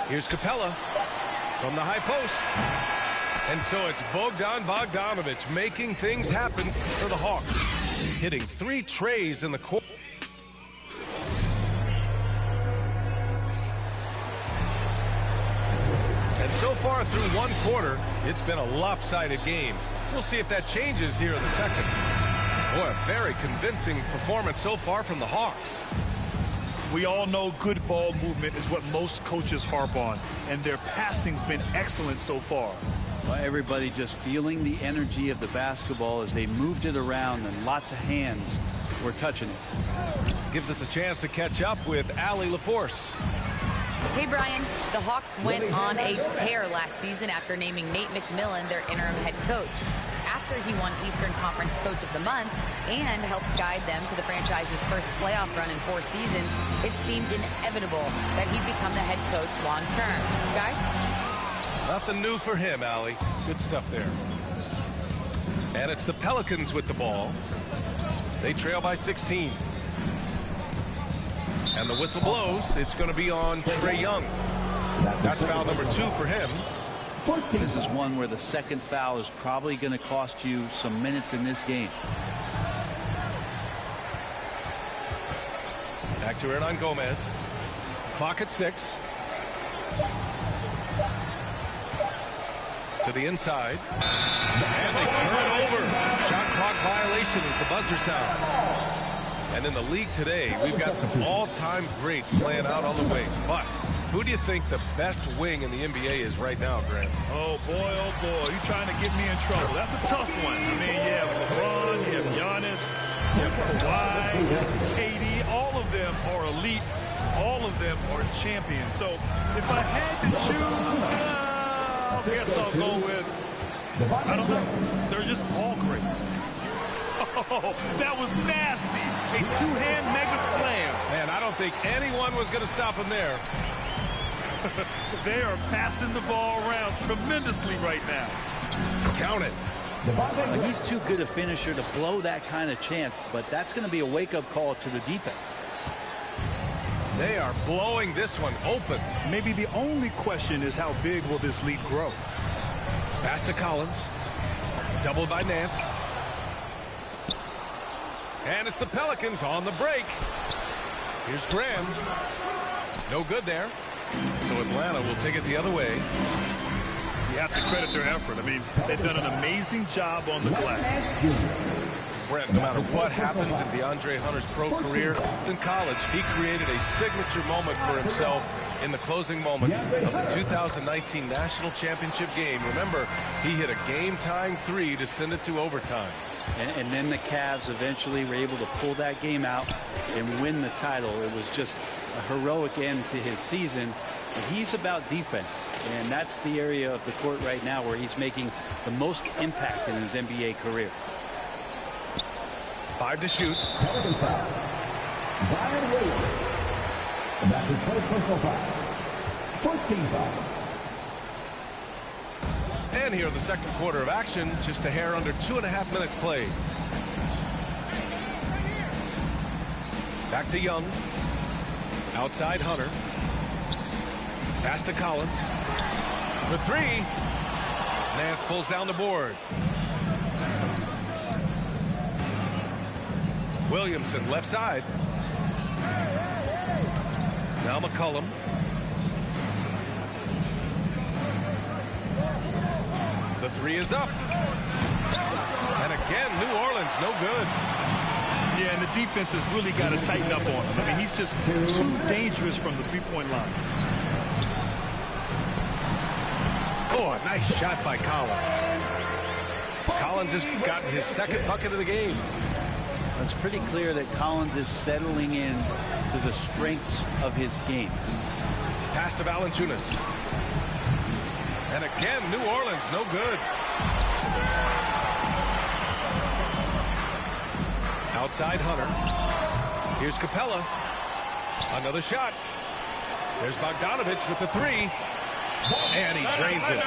Here's Capella from the high post. And so it's Bogdanovich making things happen for the Hawks, hitting 3 trays in the court. And so far through one quarter, it's been a lopsided game. We'll see if that changes here in the second. Boy, a very convincing performance so far from the Hawks. We all know good ball movement is what most coaches harp on, and their passing's been excellent so far. Well, everybody just feeling the energy of the basketball as they moved it around, and lots of hands were touching it. Gives us a chance to catch up with Allie LaForce. Hey, Brian. The Hawks went on a tear last season after naming Nate McMillan their interim head coach. After he won Eastern Conference Coach of the Month and helped guide them to the franchise's first playoff run in 4 seasons, it seemed inevitable that he'd become the head coach long term. Guys? Nothing new for him, Allie. Good stuff there. And it's the Pelicans with the ball. They trail by 16. And the whistle blows. It's going to be on Trae Young. That's foul number 2 for him. This is one where the second foul is probably going to cost you some minutes in this game. Back to Hernan Gomez. Clock at 6. To the inside. And they turn it over. Shot clock violation as the buzzer sounds. And in the league today, we've got some all-time greats playing out on the wing. But who do you think the best wing in the NBA is right now, Grant? Oh, boy, you're trying to get me in trouble. That's a tough one. I mean, you have LeBron, you have Giannis, you have Kawhi, you have KD. All of them are elite. All of them are champions. So if I had to choose, I guess I'll go with, I don't know. They're just all great. Oh, that was nasty. A 2-hand mega slam. Man, I don't think anyone was going to stop him there. They are passing the ball around tremendously right now. Count it. He's too good a finisher to blow that kind of chance, but that's going to be a wake-up call to the defense. They are blowing this one open. Maybe the only question is how big will this lead grow? Pass to Collins. Doubled by Nance. And it's the Pelicans on the break. Here's Graham. No good there. So Atlanta will take it the other way. You have to credit their effort. I mean, they've done an amazing job on the glass. Brent, no matter what happens in DeAndre Hunter's pro career, in college, he created a signature moment for himself in the closing moments of the 2019 National Championship game. Remember, he hit a game-tying 3 to send it to overtime. And then the Cavs eventually were able to pull that game out and win the title. It was just a heroic end to his season. But he's about defense, and that's the area of the court right now where he's making the most impact in his NBA career. 5 to shoot. Pelicans foul. Zion Williams. And that's his first personal foul. First team foul. And here in the second quarter of action, just a hair under 2.5 minutes played. Back to Young. Outside Hunter. Pass to Collins. For 3. Nance pulls down the board. Williamson left side. Now McCollum. The 3 is up. And again, New Orleans, no good. Yeah, and the defense has really got to tighten up on him. I mean, he's just too dangerous from the three-point line. Oh, a nice shot by Collins. Collins has gotten his second bucket of the game. It's pretty clear that Collins is settling in to the strengths of his game. Pass to Valanciunas. And again, New Orleans, no good. Outside Hunter. Here's Capella. Another shot. There's Bogdanovich with the 3. And he drains it.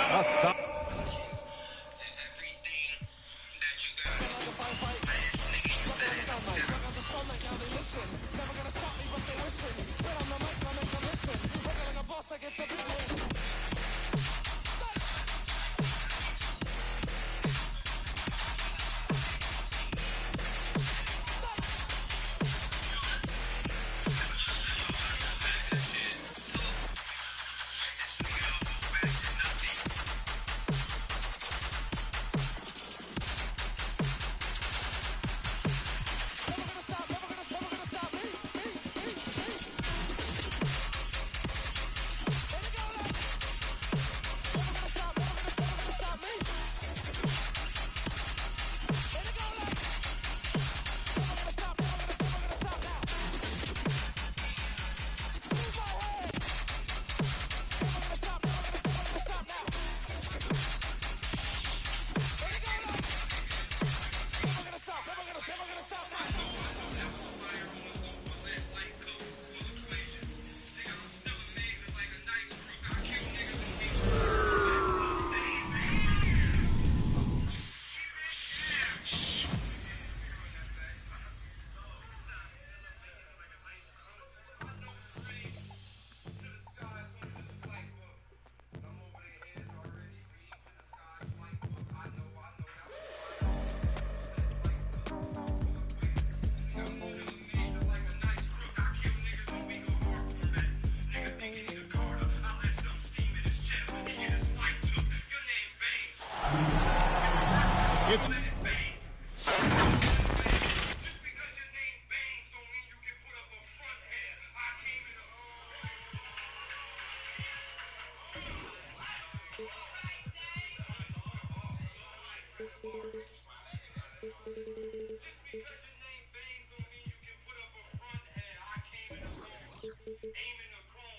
It's the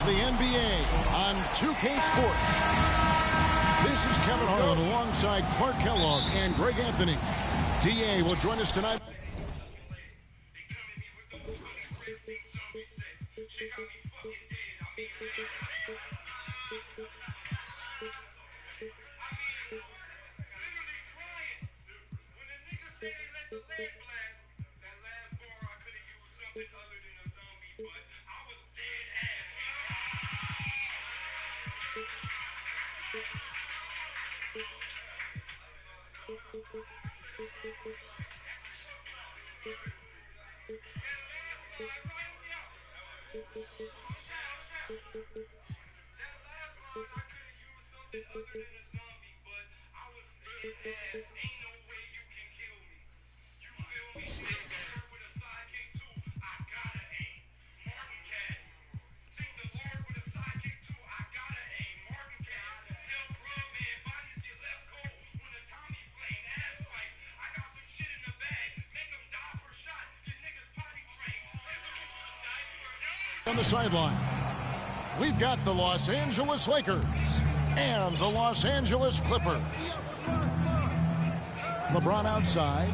NBA on 2K Sports. This is Kevin Harlan alongside Clark Kellogg and Greg Anthony. DA will join us tonight. On the sideline, we've got the Los Angeles Lakers and the Los Angeles Clippers. LeBron outside.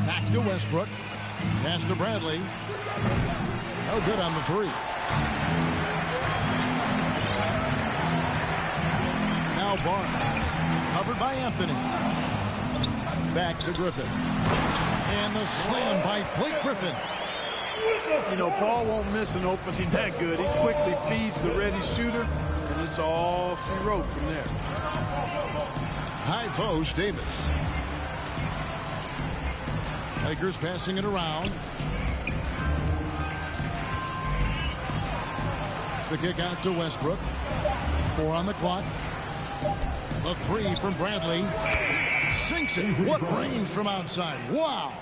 Back to Westbrook. Pass to Bradley. No good on the three. Now Barnes. Covered by Anthony. Back to Griffin. And the slam by Blake Griffin. You know, Paul won't miss an opening that good. He quickly feeds the ready shooter, and it's all she wrote from there. High post, Davis. Lakers passing it around. The kick out to Westbrook. 4 on the clock. The three from Bradley. Sinks it. What range from outside. Wow.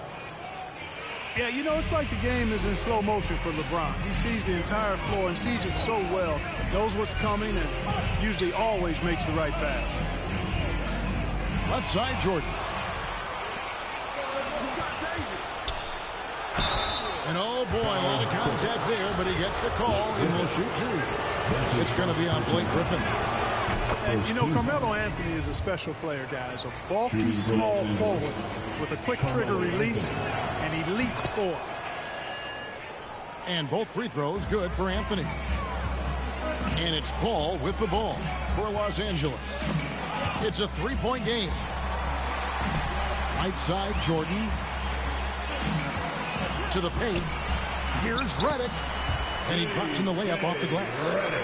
Yeah, you know, it's like the game is in slow motion for LeBron. He sees the entire floor and sees it so well, knows what's coming, and usually always makes the right pass. Left side, Jordan. And oh boy, a lot of contact there, but he gets the call and will shoot 2. It's going to be on Blake Griffin. And, you know, Carmelo Anthony is a special player, guys. A bulky, small forward with a quick trigger release and elite score. And both free throws good for Anthony. And it's Paul with the ball for Los Angeles. It's a 3-point game. Right side, Jordan. To the paint. Here's Redick. And he drops in the layup off the glass.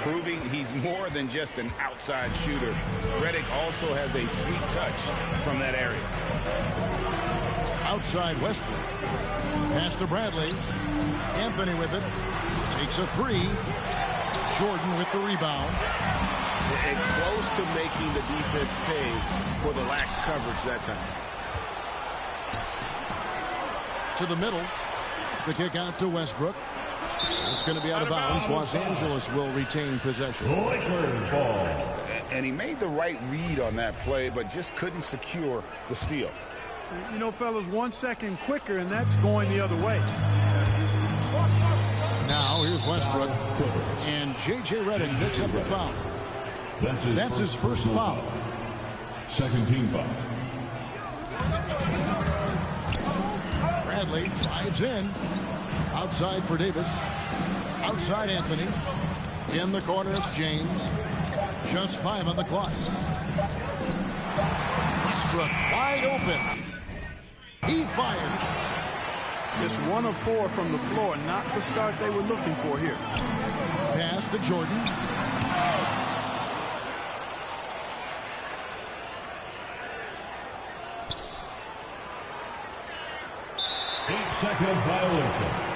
Proving he's more than just an outside shooter. Redick also has a sweet touch from that area. Outside Westbrook. Pass to Bradley. Anthony with it. Takes a 3. Jordan with the rebound. And close to making the defense pay for the lax coverage that time. To the middle. The kick out to Westbrook. It's going to be out of bounds. Los Angeles will retain possession. And he made the right read on that play, but just couldn't secure the steal. You know, fellas, 1 second quicker, and that's going the other way. Now, here's Westbrook. And J.J. Redick picks up the foul. That's his first foul. Second team foul. Bradley drives in. Outside for Davis. Outside Anthony. In the corner, it's James. Just 5 on the clock. Westbrook wide open. He fires. Just 1 of 4 from the floor. Not the start they were looking for here. Pass to Jordan. 8-second violation.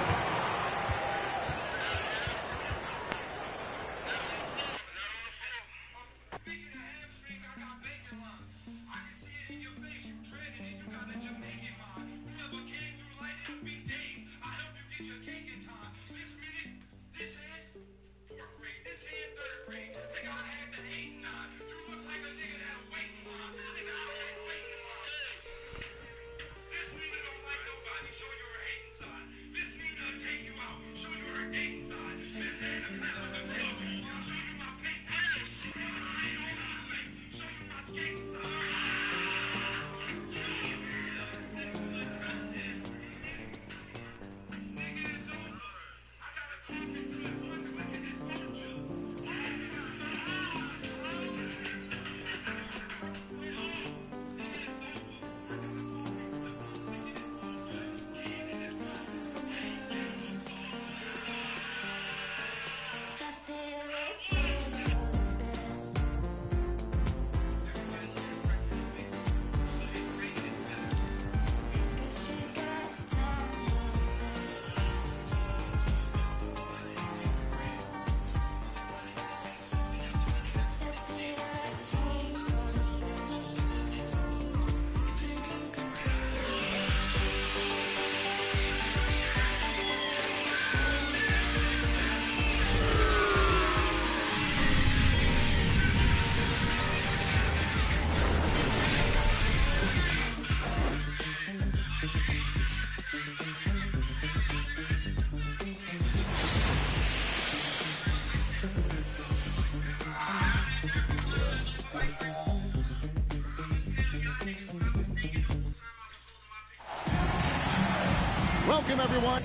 Welcome, everyone.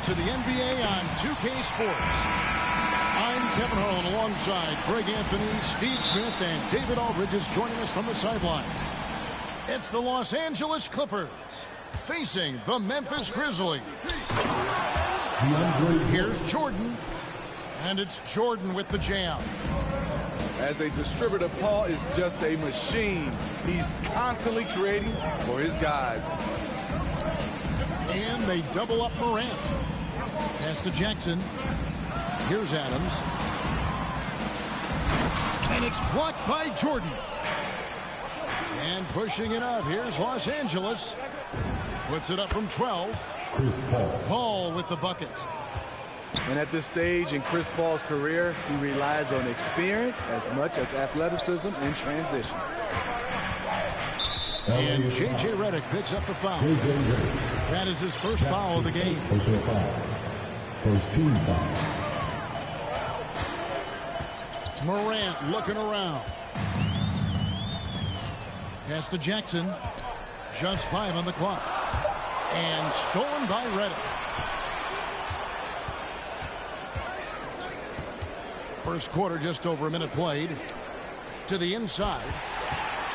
To the NBA on 2K Sports. I'm Kevin Harlan alongside Greg Anthony, Steve Smith, and David Aldridge is joining us from the sideline. It's the Los Angeles Clippers facing the Memphis Grizzlies. Here's Jordan, and it's Jordan with the jam. As a distributor, Paul is just a machine. He's constantly creating for his guys. And they double up Morant. Pass to Jackson. Here's Adams. And it's blocked by Jordan. And pushing it up, here's Los Angeles. Puts it up from 12. Chris Paul. Paul with the bucket. And at this stage in Chris Paul's career, he relies on experience as much as athleticism in transition. And J.J. Redick picks up the foul. That is his first foul of the game. Personal foul. First team foul. Morant looking around. Pass to Jackson. Just 5 on the clock. And stolen by Redick. First quarter, just over a minute played. To the inside.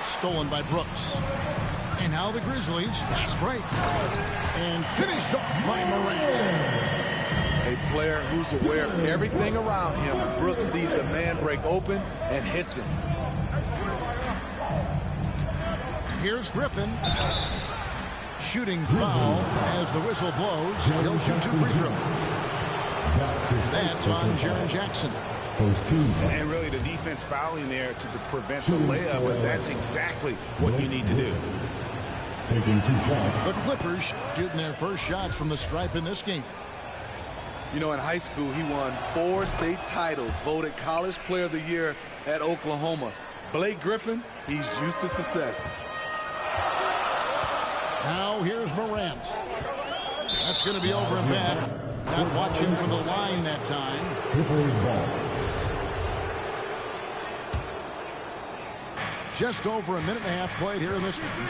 Stolen by Brooks. And now the Grizzlies, fast break. And finished off by Morant. A player who's aware of everything around him. Brooks sees the man break open and hits him. Here's Griffin. Shooting foul as the whistle blows. He'll shoot 2 free throws. That's on Jaren Jackson. And really the defense fouling there to prevent the layup, but that's exactly what you need to do. Taking 2 shots. The Clippers shooting their first shots from the stripe in this game. You know, in high school, he won 4 state titles, voted College Player of the Year at Oklahoma. Blake Griffin, he's used to success. Now here's Morant. That's going to be over and back. Not watching for the line that time. Clippers ball. Just over a minute and a half played here in this one.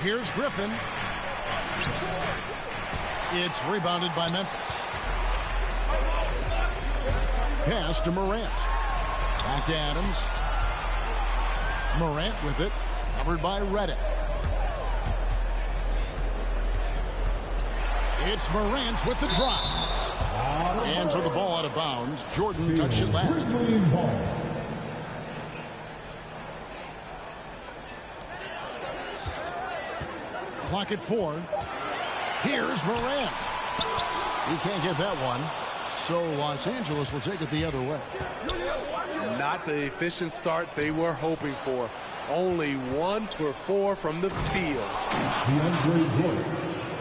Here's Griffin. It's rebounded by Memphis. Pass to Morant. Back to Adams. Morant with it. Covered by Redick. It's Morant with the drop. Hands on the ball out of bounds. Jordan touched it last. clock at 4. Here's Morant. He can't get that one. So Los Angeles will take it the other way. Not the efficient start they were hoping for. Only 1 for 4 from the field.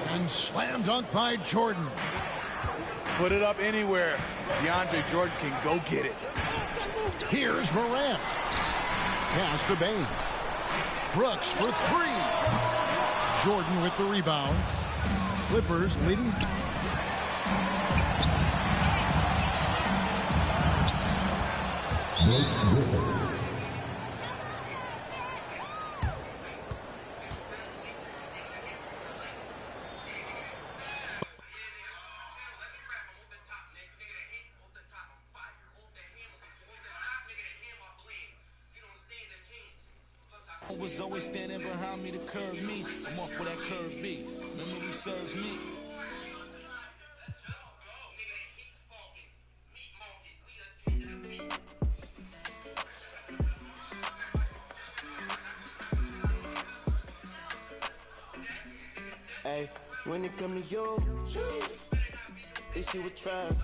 And slam dunk by Jordan. Put it up anywhere. DeAndre Jordan can go get it. Here's Morant. Pass to Bain. Brooks for 3. Jordan with the rebound. Clippers leading. Was always standing behind me to curb me. I'm off where that curve be. Memory serves me. Hey, when it come to you, issue with trust.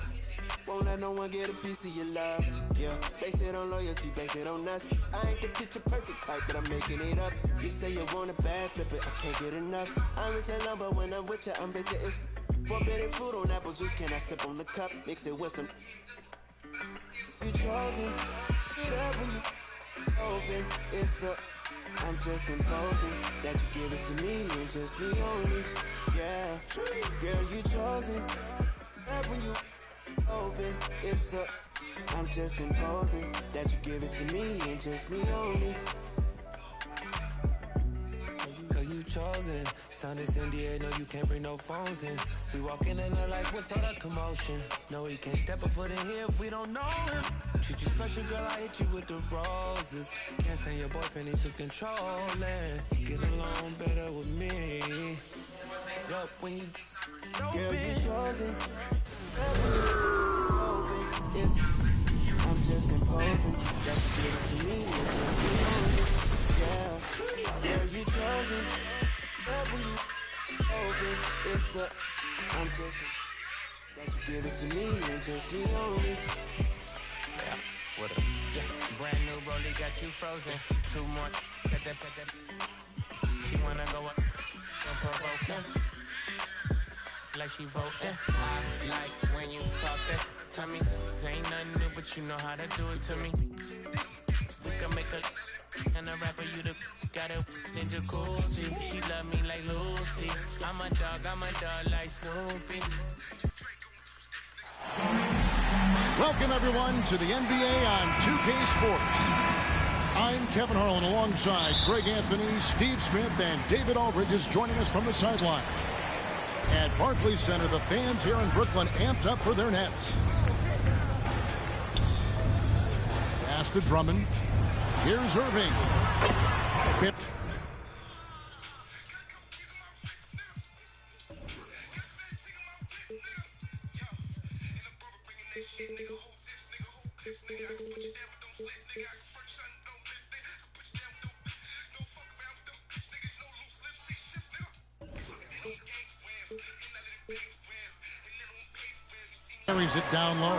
Won't let no one get a piece of your love. Yeah, base it on loyalty, base it on us. I ain't the picture perfect type, but I'm making it up. You say you want a bad, flip it, I can't get enough. I'm rich alone, but when I'm with you, I'm bitter. It's forbidden fruit on apple juice. Can I sip on the cup? Mix it with some. You chosen, get up when you open. It's up. I'm just imposing that you give it to me and just me only. Yeah, girl, you chosen. Up when you open, it's up. I'm just imposing that you give it to me and just me only. Girl, you chosen. Sound is NDA, no, you can't bring no phones in. We walk in and they're like, what's all that commotion? No, he can't step a foot in here if we don't know him. Treat you special, girl, I hit you with the roses. Can't stand your boyfriend, he took control and get along better with me. Yup, when you girl, you chosen. I'm just imposing that you give it to me and just me only. Yeah, girl, you chosen. When you open, it's up. I'm just that you give it to me and just me only. Yeah, what up? Yeah, brand new rollie got you frozen. 2 more, pet that. She wanna go up and provoke him. Like she voting. I like when you talk that to me. Ain't nothing new, but you know how to do it to me. We can make a and a rapper, you the got a ninja coolsy. She love me like Lucy. I'm a dog like Snoopy. Welcome everyone to the NBA on 2K Sports. I'm Kevin Harlan alongside Greg Anthony, Steve Smith, and David Aldridge is joining us from the sideline. At Barclays Center, the fans here in Brooklyn amped up for their Nets. Pass to Drummond. Here's Irving. Carries it down low.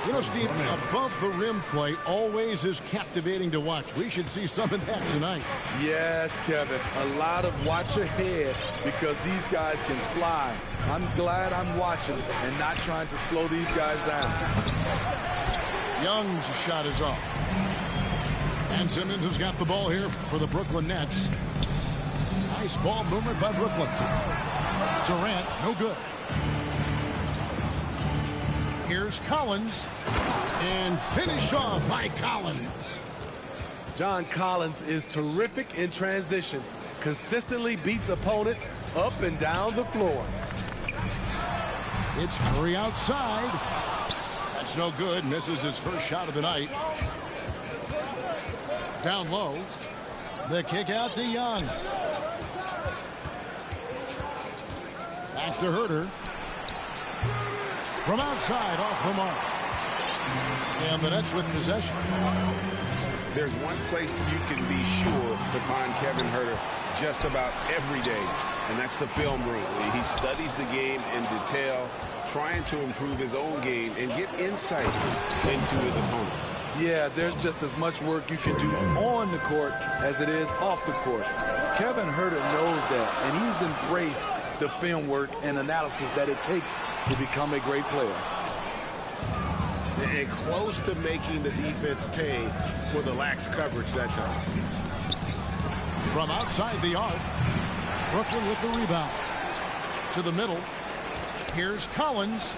You know, Steve, above the rim play always is captivating to watch. We should see some of that tonight. Yes, Kevin. A lot of watch ahead because these guys can fly. I'm glad I'm watching and not trying to slow these guys down. Young's shot is off. And Simmons has got the ball here for the Brooklyn Nets. Nice ball movement by Brooklyn. Durant, no good. Here's Collins. And finished off by Collins. John Collins is terrific in transition. Consistently beats opponents up and down the floor. It's Curry outside. That's no good. Misses his first shot of the night. Down low. The kick out to Young. Back to Herter. From outside, off the mark. And the Nets with possession. There's one place you can be sure to find Kevin Herter just about every day, and that's the film room. He studies the game in detail, trying to improve his own game and get insights into his opponent. Yeah, there's just as much work you can do on the court as it is off the court. Kevin Huerter knows that, and he's embraced the film work and analysis that it takes to become a great player. And close to making the defense pay for the lax coverage that time. From outside the arc, Brooklyn with the rebound. To the middle. Here's Collins.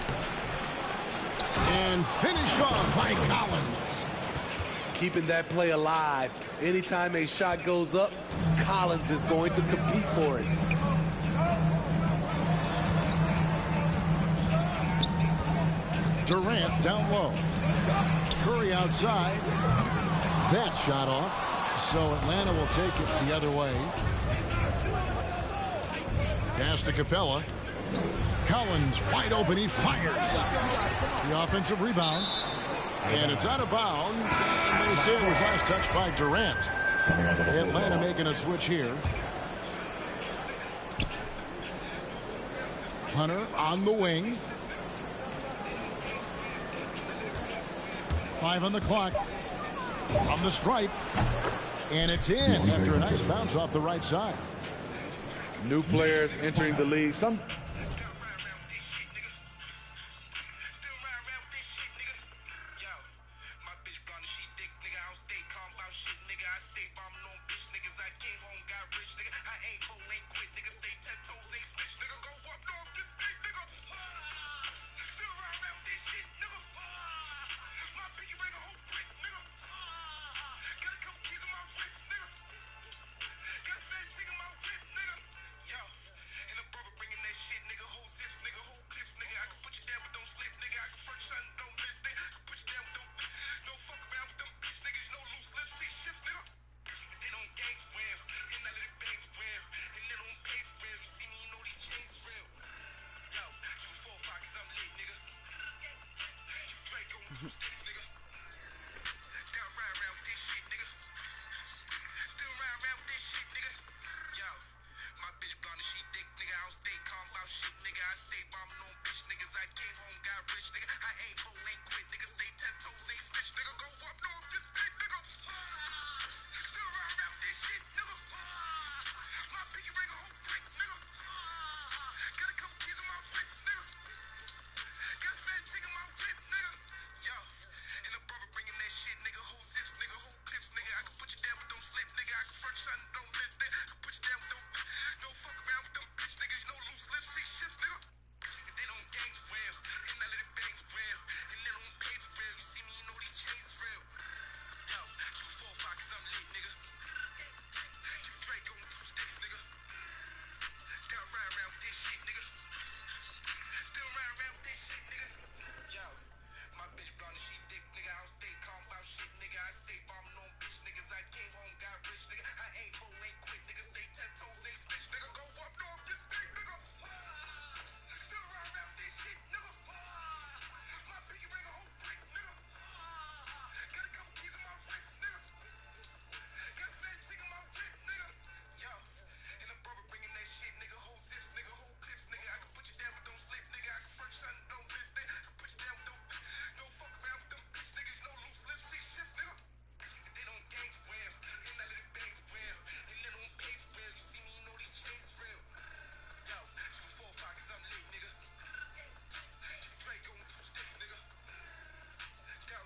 And finish off by Collins. Keeping that play alive. Anytime a shot goes up, Collins is going to compete for it. Durant down low. Curry outside. That shot off. So Atlanta will take it the other way. Pass to Capella. Collins wide open. He fires. The offensive rebound. And it's out of bounds. And they say it was last touched by Durant. Atlanta making a switch here. Hunter on the wing. 5 on the clock. From the stripe. And it's in after a nice bounce off the right side. New players entering the league.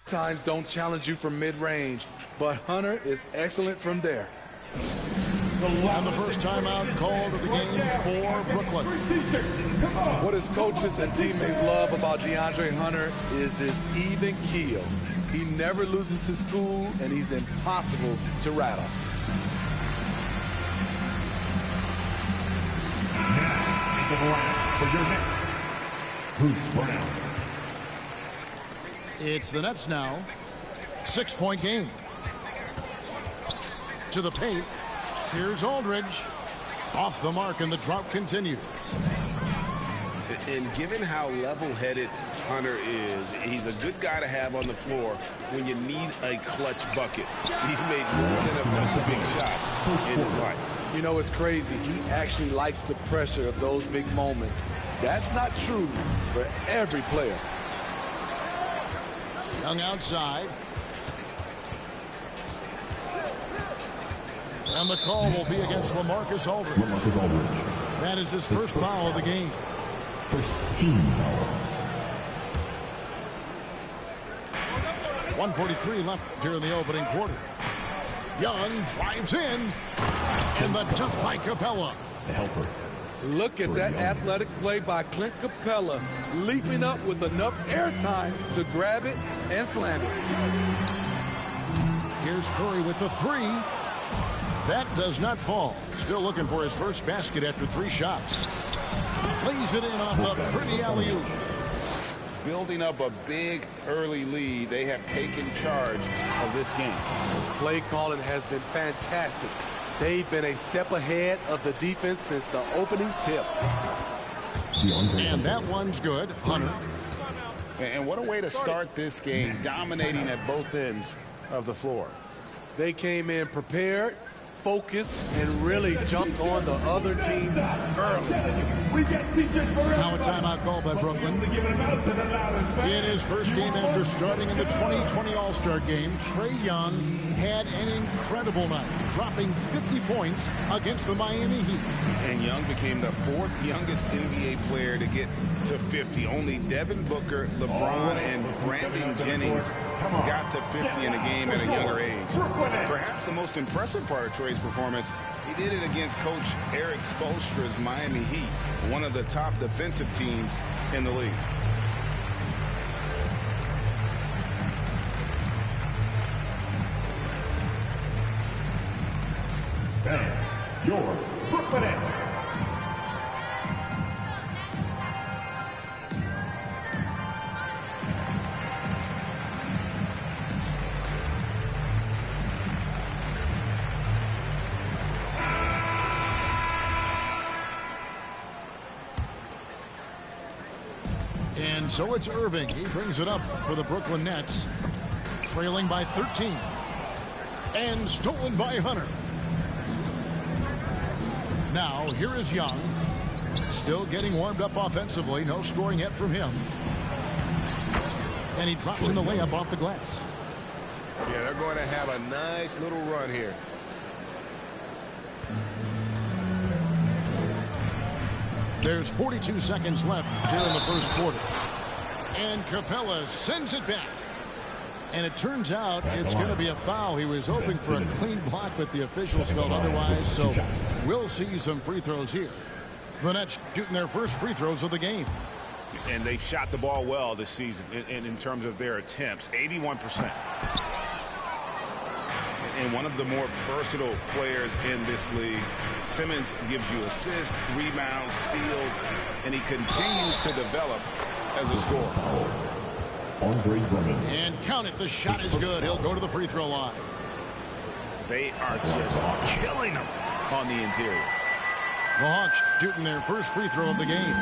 Times don't challenge you from mid-range, but Hunter is excellent from there. And the first timeout called of the game for Brooklyn. What his coaches and teammates love about DeAndre Hunter is his even keel. He never loses his cool, and he's impossible to rattle. For your next, Bruce Brown. It's the Nets now. 6-point game. To the paint. Here's Aldridge. Off the mark, and the drought continues. And given how level-headed Hunter is, he's a good guy to have on the floor when you need a clutch bucket. He's made more than a few big shots in his life. You know, it's crazy. He actually likes the pressure of those big moments. That's not true for every player. Young outside. And the call will be against LaMarcus Aldridge. That is his first foul of the game. First team foul. 1:43 left here in the opening quarter. Young drives in. And the dunk by Capella. The helper. Look at that athletic play by Clint Capella, leaping up with enough airtime to grab it and slam it. Here's Curry with the three. That does not fall. Still looking for his first basket after 3 shots. Lays it in off the pretty alley-oop. Building up a big early lead, they have taken charge of this game. Play calling has been fantastic. They've been a step ahead of the defense since the opening tip. And that one's good. Hunter. And what a way to start this game, dominating at both ends of the floor. They came in prepared, focused, and really jumped on the other team early. Now a timeout call by Brooklyn. In his first game after starting in the 2020 All-Star Game, Trae Young had an incredible night, dropping 50 points against the Miami Heat. And Young became the 4th youngest NBA player to get to 50. Only Devin Booker, LeBron, and Brandon Jennings got to 50 in a game at a younger age. Perhaps the most impressive part of Trae's performance, he did it against Coach Eric Spoelstra's Miami Heat, one of the top defensive teams in the league. Your Brooklyn Nets. And so it's Irving. He brings it up for the Brooklyn Nets, trailing by 13. And stolen by Hunter. Now, here is Young. Still getting warmed up offensively. No scoring yet from him. And he drops in the layup off the glass. Yeah, they're going to have a nice little run here. There's 42 seconds left here in the first quarter. And Capella sends it back. And it turns out it's going to be a foul. He was hoping for a clean block, but the officials felt otherwise. So we'll see some free throws here. The Nets shooting their first free throws of the game. And they've shot the ball well this season in terms of their attempts, 81%. And one of the more versatile players in this league. Simmons gives you assists, rebounds, steals, and he continues to develop as a scorer. And count it, the shot is good. He'll go to the free throw line. They are just killing him on the interior. The Hawks shooting their first free throw of the game.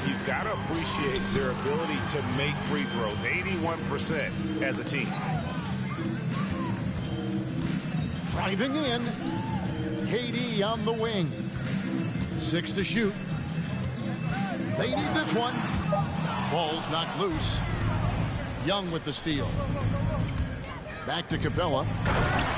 You've got to appreciate their ability to make free throws, 81% as a team. Driving in, KD on the wing. 6 to shoot. They need this one. Ball's knocked loose. Young with the steal. Back to Capella.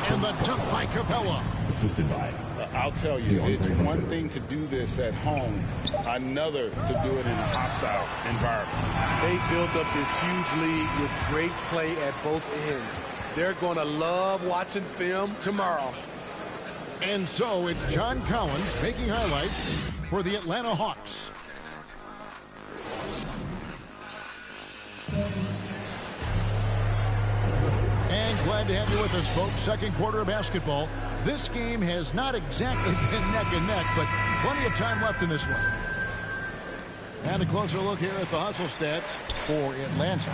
And the dunk by Capella. Assisted by. I'll tell you, it's one thing to do this at home, another to do it in a hostile environment. They built up this huge lead with great play at both ends. They're going to love watching film tomorrow. And so it's John Collins making highlights for the Atlanta Hawks. And glad to have you with us, folks. Second quarter of basketball. This game has not exactly been neck and neck, but plenty of time left in this one. And a closer look here at the hustle stats for Atlanta.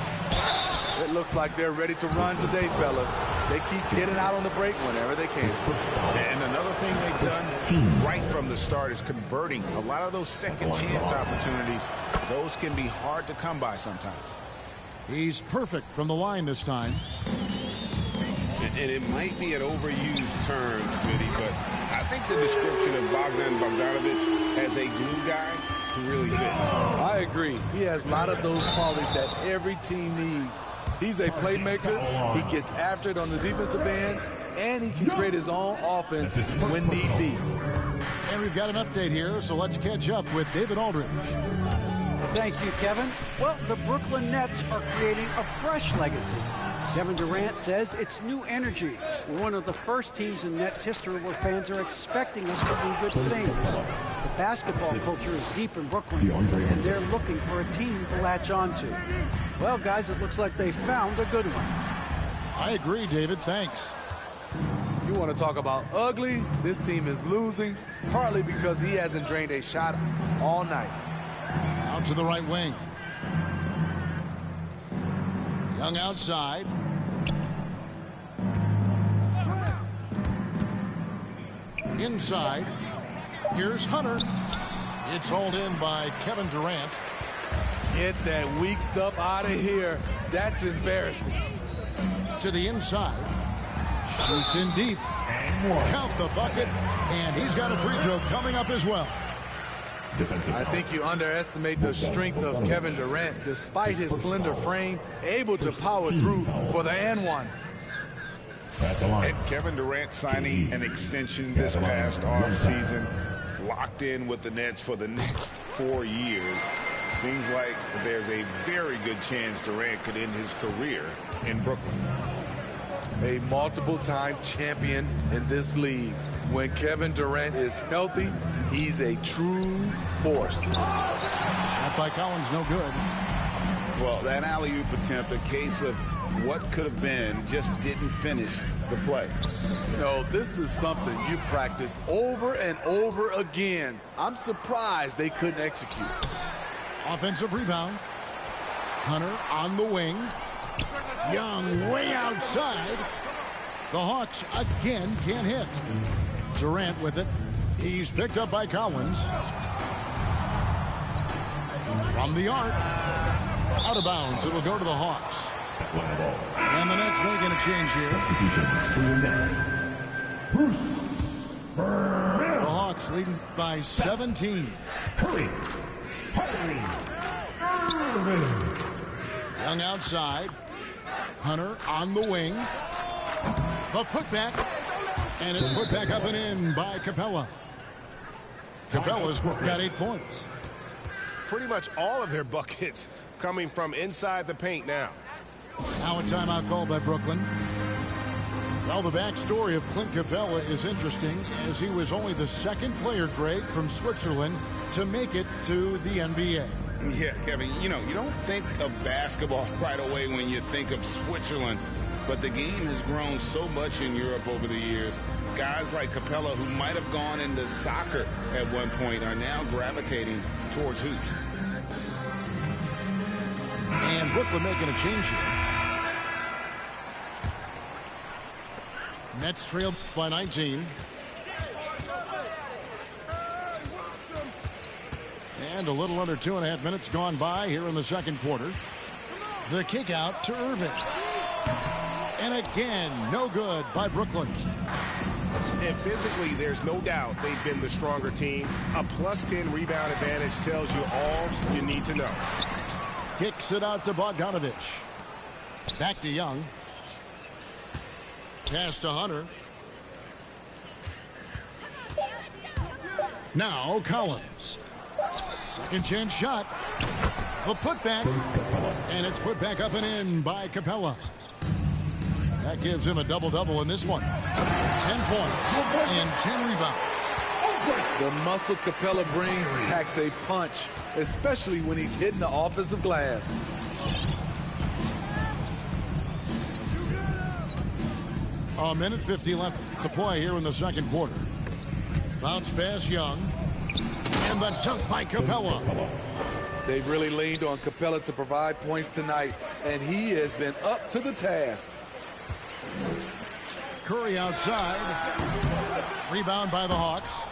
It looks like they're ready to run today, fellas. They keep getting out on the break whenever they can. And another thing they've done right from the start is converting a lot of those second chance opportunities. Those can be hard to come by sometimes. He's perfect from the line this time. And it might be an overused term, Smitty, but I think the description of Bogdan Bogdanovic as a glue guy really fits. I agree. He has a lot of those qualities that every team needs. He's a playmaker. He gets after it on the defensive end, and he can create his own offense when need be. And we've got an update here, so let's catch up with David Aldridge. Thank you, Kevin. Well, the Brooklyn Nets are creating a fresh legacy. Kevin Durant says it's new energy. We're one of the first teams in Nets history where fans are expecting us to do good things. The basketball culture is deep in Brooklyn, and they're looking for a team to latch on to. Well, guys, it looks like they found a good one. I agree, David. Thanks. You want to talk about ugly? This team is losing, partly because he hasn't drained a shot all night. Out to the right wing. Young outside. Inside. Here's Hunter. It's hauled in by Kevin Durant. Get that weak stuff out of here. That's embarrassing. To the inside. Shoots in deep. Count the bucket. And he's got a free throw coming up as well. I think you underestimate the strength of Kevin Durant. Despite his slender frame, able to power through for the and one. And Kevin Durant signing an extension this past offseason, locked in with the Nets for the next 4 years. Seems like there's a very good chance Durant could end his career in Brooklyn. A multiple-time champion in this league. When Kevin Durant is healthy, he's a true force. Shot by Collins, no good. Well, that alley-oop attempt, a case of what could have been, just didn't finish the play. You know, this is something you practice over and over again. I'm surprised they couldn't execute. Offensive rebound. Hunter on the wing. Young way outside. The Hawks again can't hit. Durant with it. He's picked up by Collins. From the arc. Out of bounds. It'll go to the Hawks. And the Nets making a change here. The Hawks leading by 17. Young outside. Hunter on the wing. The putback. And it's put back up and in by Capella. Capella's got 8 points. Pretty much all of their buckets coming from inside the paint now. Now a timeout called by Brooklyn. Well, the backstory of Clint Capella is interesting, as he was only the second player, Greg, from Switzerland to make it to the NBA. Yeah, Kevin, you know, you don't think of basketball right away when you think of Switzerland, but the game has grown so much in Europe over the years. Guys like Capella, who might have gone into soccer at one point, are now gravitating towards hoops. And Brooklyn making a change here. Nets trailed by 19. And a little under 2.5 minutes gone by here in the second quarter. The kick out to Irving. And again, no good by Brooklyn. And physically, there's no doubt they've been the stronger team. A +10 rebound advantage tells you all you need to know. Kicks it out to Bogdanovic. Back to Young. Pass to Hunter. Now Collins. Second chance shot. The putback. And it's put back up and in by Capella. That gives him a double-double in this one. 10 points and 10 rebounds. The muscle Capella brings packs a punch, especially when he's hitting the offensive glass. A minute 50 left to play here in the second quarter. Bounce pass Young. And the dunk by Capella. They've really leaned on Capella to provide points tonight, and he has been up to the task. Curry outside. Rebound by the Hawks.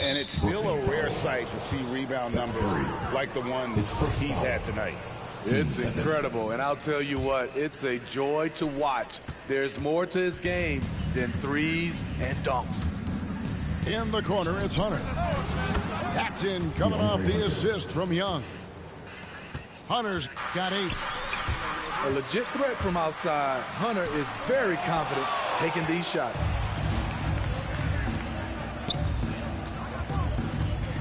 And it's still a rare sight to see rebound numbers like the one he's had tonight. It's incredible, and I'll tell you what, it's a joy to watch. There's more to his game than threes and dunks. In the corner, it's Hunter. That's in, coming off the assist from Young. Hunter's got 8. A legit threat from outside. Hunter is very confident taking these shots.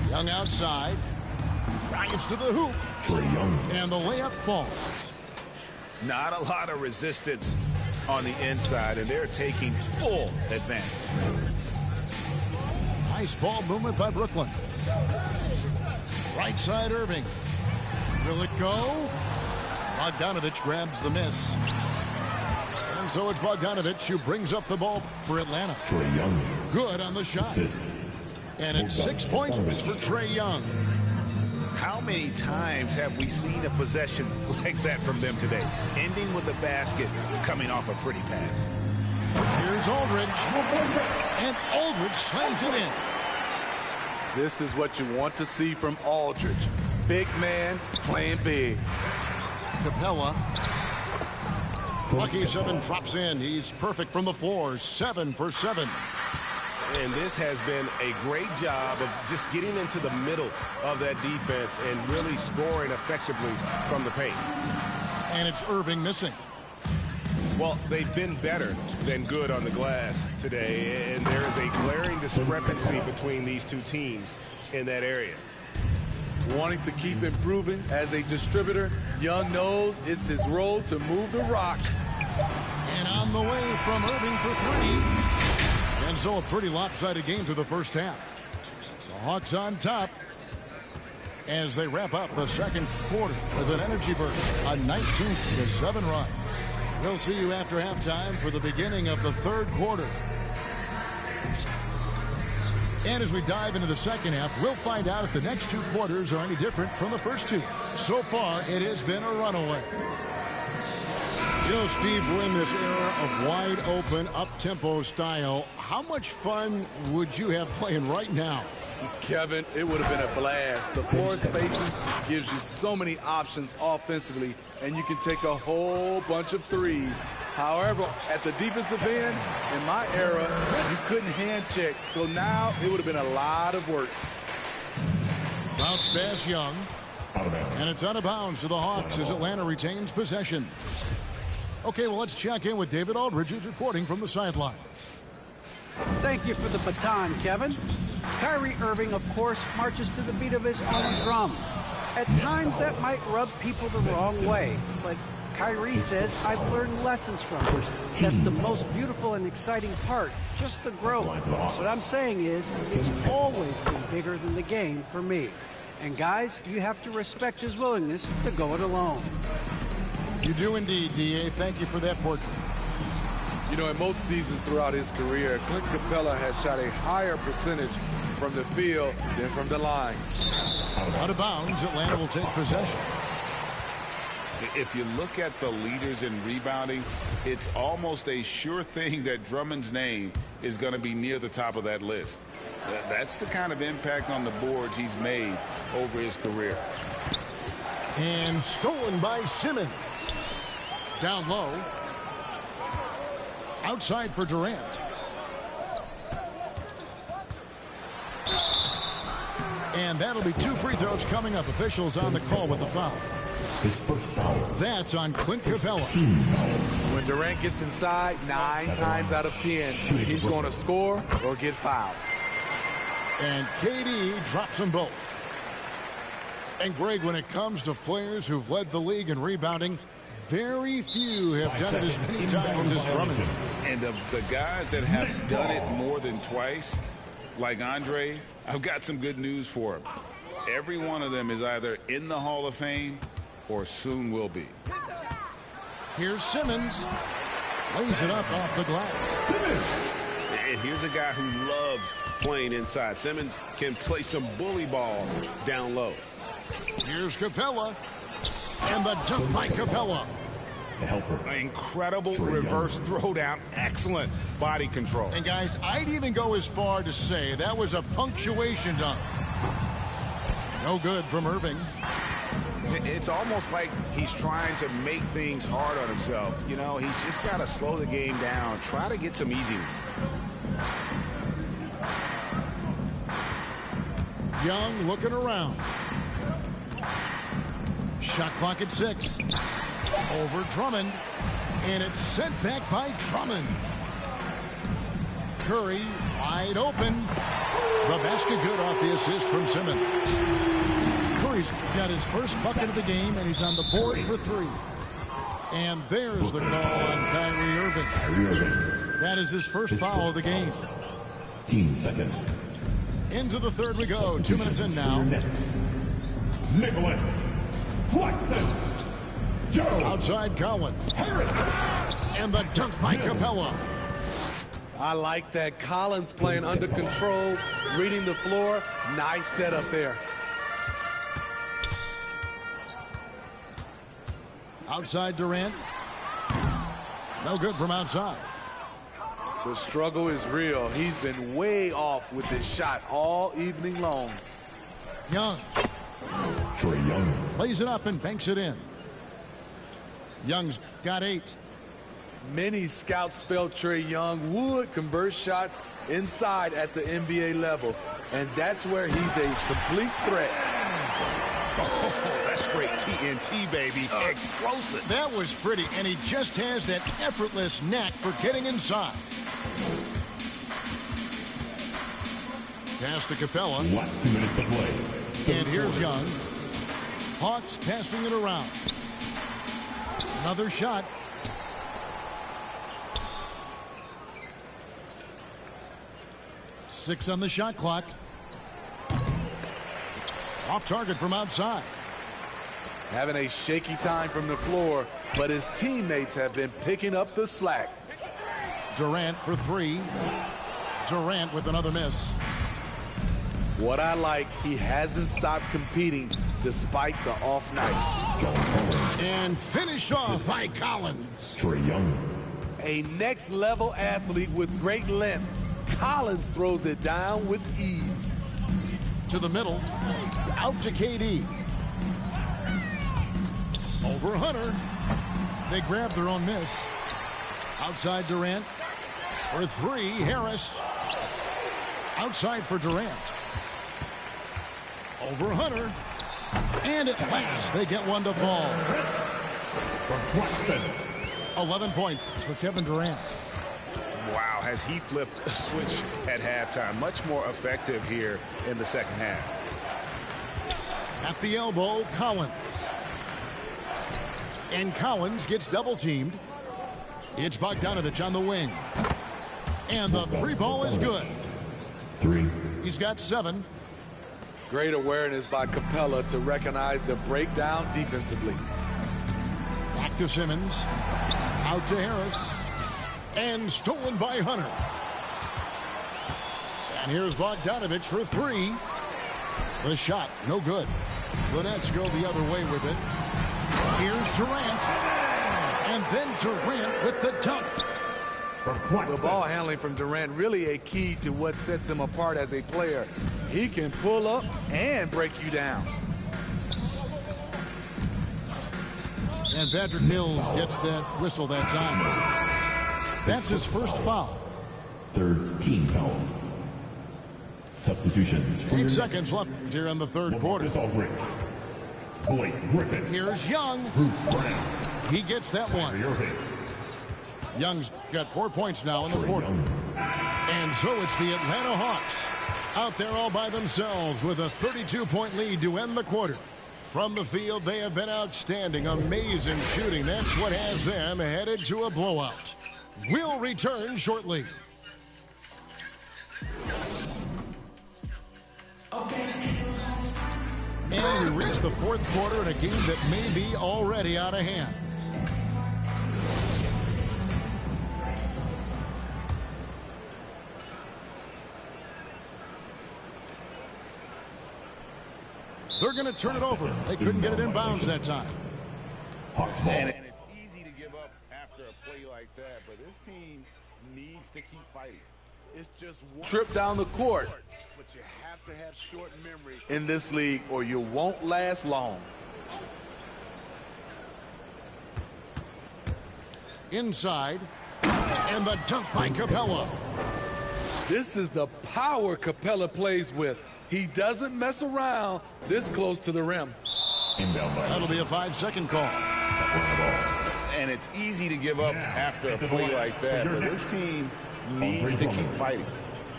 Young outside. Drives to the hoop. And the layup falls. Not a lot of resistance on the inside, and they're taking full advantage. Nice ball movement by Brooklyn. Right side, Irving. Will it go? Bogdanovich grabs the miss. And so it's Bogdanovich who brings up the ball for Atlanta. Good on the shot. And it's 6 points for Trae Young. How many times have we seen a possession like that from them today? Ending with a basket, coming off a pretty pass. Here's Aldridge. And Aldridge slams it in. This is what you want to see from Aldridge. Big man playing big. Capella. Lucky 7 drops in. He's perfect from the floor. 7 for 7. And this has been a great job of just getting into the middle of that defense and really scoring effectively from the paint. And it's Irving missing. Well, they've been better than good on the glass today, and there is a glaring discrepancy between these two teams in that area. Wanting to keep improving as a distributor, Young knows it's his role to move the rock. And on the way from Irving for 3. And so a pretty lopsided game through the first half. The Hawks on top as they wrap up the second quarter with an energy burst, a 19-7 run. We'll see you after halftime for the beginning of the third quarter. And as we dive into the second half, we'll find out if the next 2 quarters are any different from the first 2. So far, it has been a runaway. You know, Steve, we're in this era of wide open, up-tempo style. How much fun would you have playing right now? Kevin, it would have been a blast. The floor spacing gives you so many options offensively, and you can take a whole bunch of threes. However, at the defensive end, in my era, you couldn't hand check. So now it would have been a lot of work. Bounce pass Young. And it's out of bounds to the Hawks as Atlanta retains possession. Okay, well, let's check in with David Aldridge, who's reporting from the sideline. Thank you for the baton, Kevin. Kyrie Irving, of course, marches to the beat of his own drum. At times, that might rub people the wrong way, but Kyrie says, I've learned lessons from it. That's the most beautiful and exciting part, just the growth. What I'm saying is, it's always been bigger than the game for me. And guys, you have to respect his willingness to go it alone. You do indeed, D.A. Thank you for that portrait. You know, in most seasons throughout his career, Clint Capella has shot a higher percentage from the field than from the line. Out of bounds, Atlanta will take possession. If you look at the leaders in rebounding, it's almost a sure thing that Drummond's name is going to be near the top of that list. That's the kind of impact on the boards he's made over his career. And stolen by Simmons. Down low. Outside for Durant. And that'll be 2 free throws coming up. Officials on the call with the foul. His first foul. That's on Clint Capella. When Durant gets inside, 9 times out of 10, he's going to score or get fouled. And KD drops them both. And Greg, when it comes to players who've led the league in rebounding, very few have done it as many times as Drummond. And of the guys that have done it more than twice, like Andre, I've got some good news for him. Every one of them is either in the Hall of Fame or soon will be. Here's Simmons. Lays it up off the glass. And here's a guy who loves playing inside. Simmons can play some bully ball down low. Here's Capella. And the dunk by Capella. Incredible reverse throwdown. Excellent body control. And guys, I'd even go as far to say that was a punctuation dunk. No good from Irving. It's almost like he's trying to make things hard on himself. You know, he's just got to slow the game down. Try to get some easy ones. Young looking around. Shot clock at 6. Over Drummond. And it's sent back by Drummond. Curry wide open. The basket good off the assist from Simmons. Curry's got his first bucket of the game, and he's on the board for 3. And there's the call on Kyrie Irving. That is his first foul of the game. Team second. Into the third we go. 2 minutes in now. Nicholas Claxton. Outside Collins. Harris. And the dunk by Capella. I like that. Collins playing under control, reading the floor. Nice setup there. Outside Durant. No good from outside. The struggle is real. He's been way off with his shot all evening long. Young. Trae Young. Lays it up and banks it in. Young's got 8. Many scouts felt Trae Young would convert shots inside at the NBA level, and that's where he's a complete threat. Oh, that's straight TNT, baby. Explosive. That was pretty, and he just has that effortless knack for getting inside. Pass to Capella. Last 2 minutes to play. And here's Young. Hawks passing it around. Another shot. Six on the shot clock. Off target from outside. Having a shaky time from the floor, but his teammates have been picking up the slack. Durant for 3. Durant with another miss. What I like, he hasn't stopped competing despite the off night. And finished off by Collins. Trae Young. A next level athlete with great length. Collins throws it down with ease. To the middle. Out to KD. Over Hunter. They grab their own miss. Outside Durant. For 3, Harris. Outside for Durant. Over Hunter. And at last, they get one to fall. From Claxton. 11 points for Kevin Durant. Wow, has he flipped a switch at halftime. Much more effective here in the second half. At the elbow, Collins. And Collins gets double-teamed. It's Bogdanovich on the wing. And the 3 ball is good. 3. He's got 7. Great awareness by Capella to recognize the breakdown defensively. Back to Simmons. Out to Harris. And stolen by Hunter. And here's Bogdanovich for 3. The shot, no good. The Nets go the other way with it. Here's Durant. And then Durant with the dunk. The ball handling from Durant really a key to what sets him apart as a player. He can pull up and break you down. And Patrick Mills gets that whistle that time. That's his first foul. Third team foul. Substitutions. 8 seconds left here in the third quarter. Blake Griffin. Here's Young. Bruce Brown. He gets that one. Young's got 4 points now in the quarter. And so it's the Atlanta Hawks out there all by themselves with a 32-point lead to end the quarter. From the field, they have been outstanding. Amazing shooting. That's what has them headed to a blowout. We'll return shortly. And we reach the fourth quarter in a game that may be already out of hand. They're going to turn it over. They couldn't get it in bounds that time. Hawks ball. And it's easy to give up after a play like that, but this team needs to keep fighting. It's just one trip down the court. But you have to have short memory in this league or you won't last long. Inside. And the dunk by Capella. This is the power Capella plays with. He doesn't mess around this close to the rim. That'll be a 5-second call. And it's easy to give up after a play like that, but this team needs to keep fighting.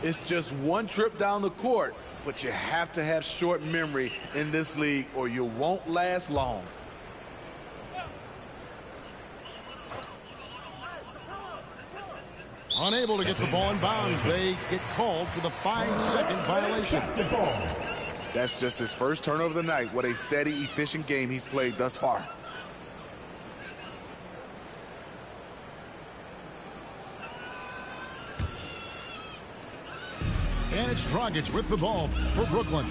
It's just one trip down the court, but you have to have short memory in this league or you won't last long. Unable to get the ball in bounds. They get called for the 5-second violation. That's just his first turnover of the night. What a steady, efficient game he's played thus far. And it's Dragic with the ball for Brooklyn.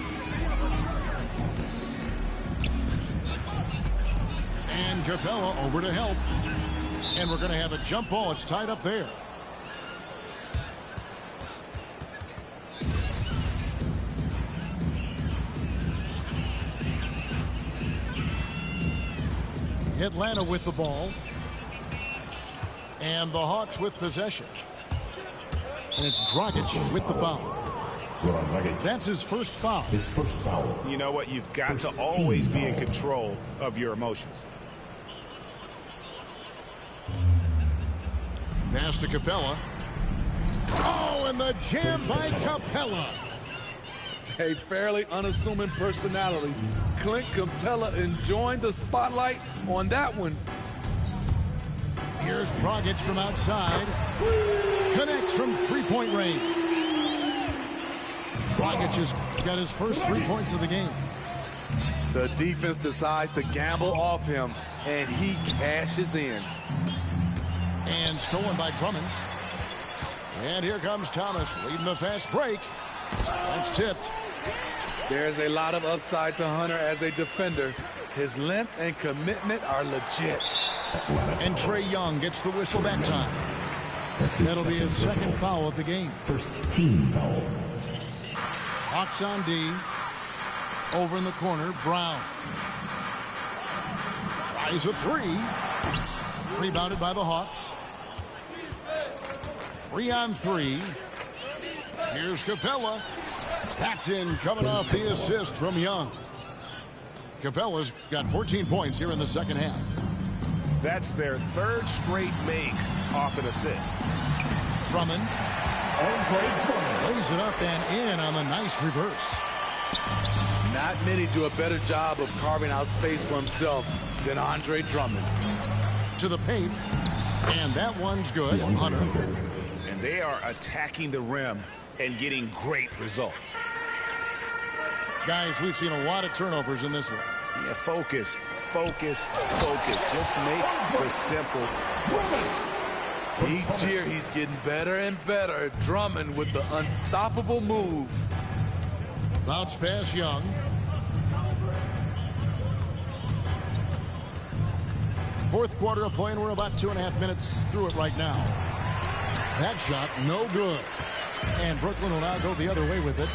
And Capella over to help. And we're going to have a jump ball. It's tied up there. Atlanta with the ball. And the Hawks with possession. And it's Dragic with the foul. That's his first foul. You know what? You've got to always be in control of your emotions. Pass to Capella. Oh, and the jam by Capella. A fairly unassuming personality. Clint Capella enjoying the spotlight on that one. Here's Dragic from outside. Connects from three-point range. Dragic has got his first 3 points of the game. The defense decides to gamble off him, and he cashes in. And stolen by Drummond. And here comes Thomas leading the fast break. That's tipped. There's a lot of upside to Hunter as a defender. His length and commitment are legit. And Trae Young gets the whistle that time. That'll be his second foul of the game. First team foul. Hawks on D. Over in the corner, Brown. Tries a three. Rebounded by the Hawks. 3-on-3. Here's Capella. That's in, coming off the assist from Young. Capella's got 14 points here in the second half. That's their third straight make off an assist. Drummond lays it up and in on the nice reverse. Not many do a better job of carving out space for himself than Andre Drummond. To the paint, and that one's good. Hunter. And they are attacking the rim and getting great results. Guys, we've seen a lot of turnovers in this one. Yeah, focus. Just make the simple play. Each year he's getting better and better. Drummond with the unstoppable move. Bounce pass Young. Fourth quarter of play, and we're about 2.5 minutes through it right now. That shot, no good. And Brooklyn will now go the other way with it.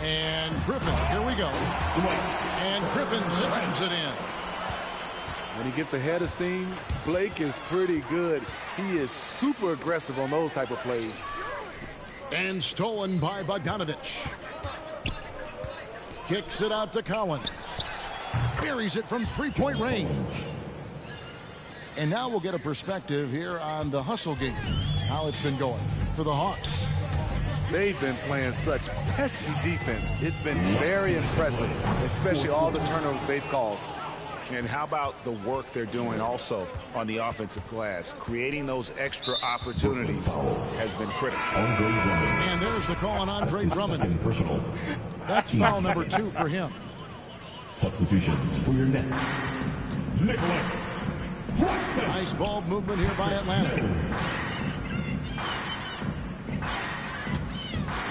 And Griffin, here we go. And Griffin slams it in. When he gets ahead of steam, Blake is pretty good. He is super aggressive on those type of plays. And stolen by Bogdanovich. Kicks it out to Collins. Buries it from three-point range. And now we'll get a perspective here on the hustle game. How it's been going for the Hawks. They've been playing such pesky defense. It's been very impressive, especially all the turnovers they've caused. And how about the work they're doing also on the offensive glass? Creating those extra opportunities has been critical. And there's the call on Andre Drummond. That's foul number 2 for him. Substitutions for your Nets. Nicholas. Nice ball movement here by Atlanta.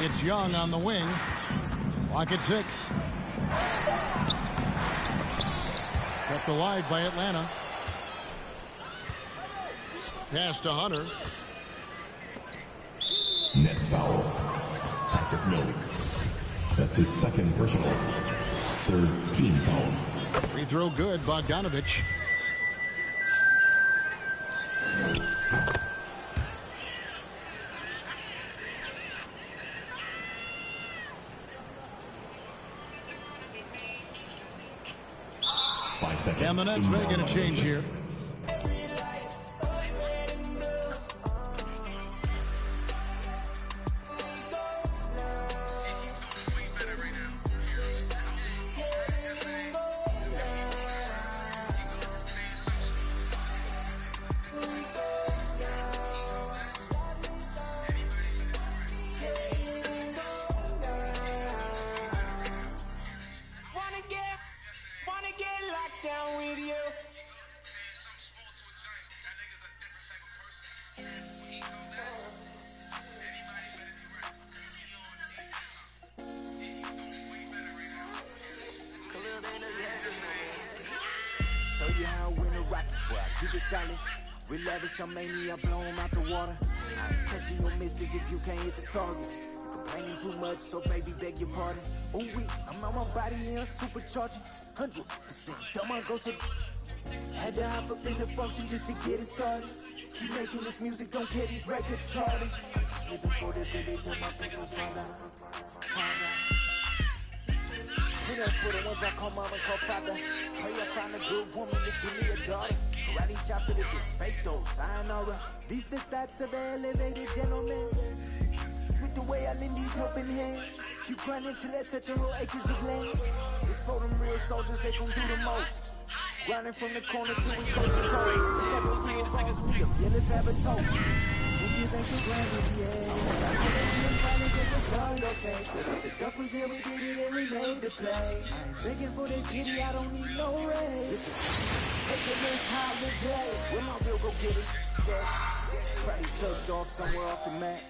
It's Young on the wing. Clock at 6. Kept alive by Atlanta. Pass to Hunter. Nets foul. Patrick Mills. That's his second personal. Third team foul. Free throw good, Bogdanovich. And the Nets making a change here. Show you how I win a rocket, boy. I keep it solid. We lavish on mania, blow 'em out the water. I ain't catching your misses if you can't hit the target. You complaining too much, so baby, beg your pardon. Ooh, I'm on my body in supercharging. 100%. Dumb on go so. Had to hop up in the function just to get it started. Keep making this music, don't care these records charting. Living for the village and my people find out. Put up for the ones I call mom and call father. Pray I find a good woman to give me a daughter. Karate chopper if it's fake though, sayonara. These the thoughts of an elevated gentleman. With the way I lend these helping hands. Keep grinding till I touch a whole acres of land. It's for them real soldiers, they gon' do the most. Grinding from the corner till we close the coast. Let's have a real boss meet up, yeah, let's have a toast. We give back the granted, yeah. I know that you finally get the start, okay. The duck was here, we did it and we made the play. I ain't begging for the kitty, I don't need no raise. Listen, take a nice holiday. Where my bill go get it? Yeah. Probably tucked off somewhere off the mat.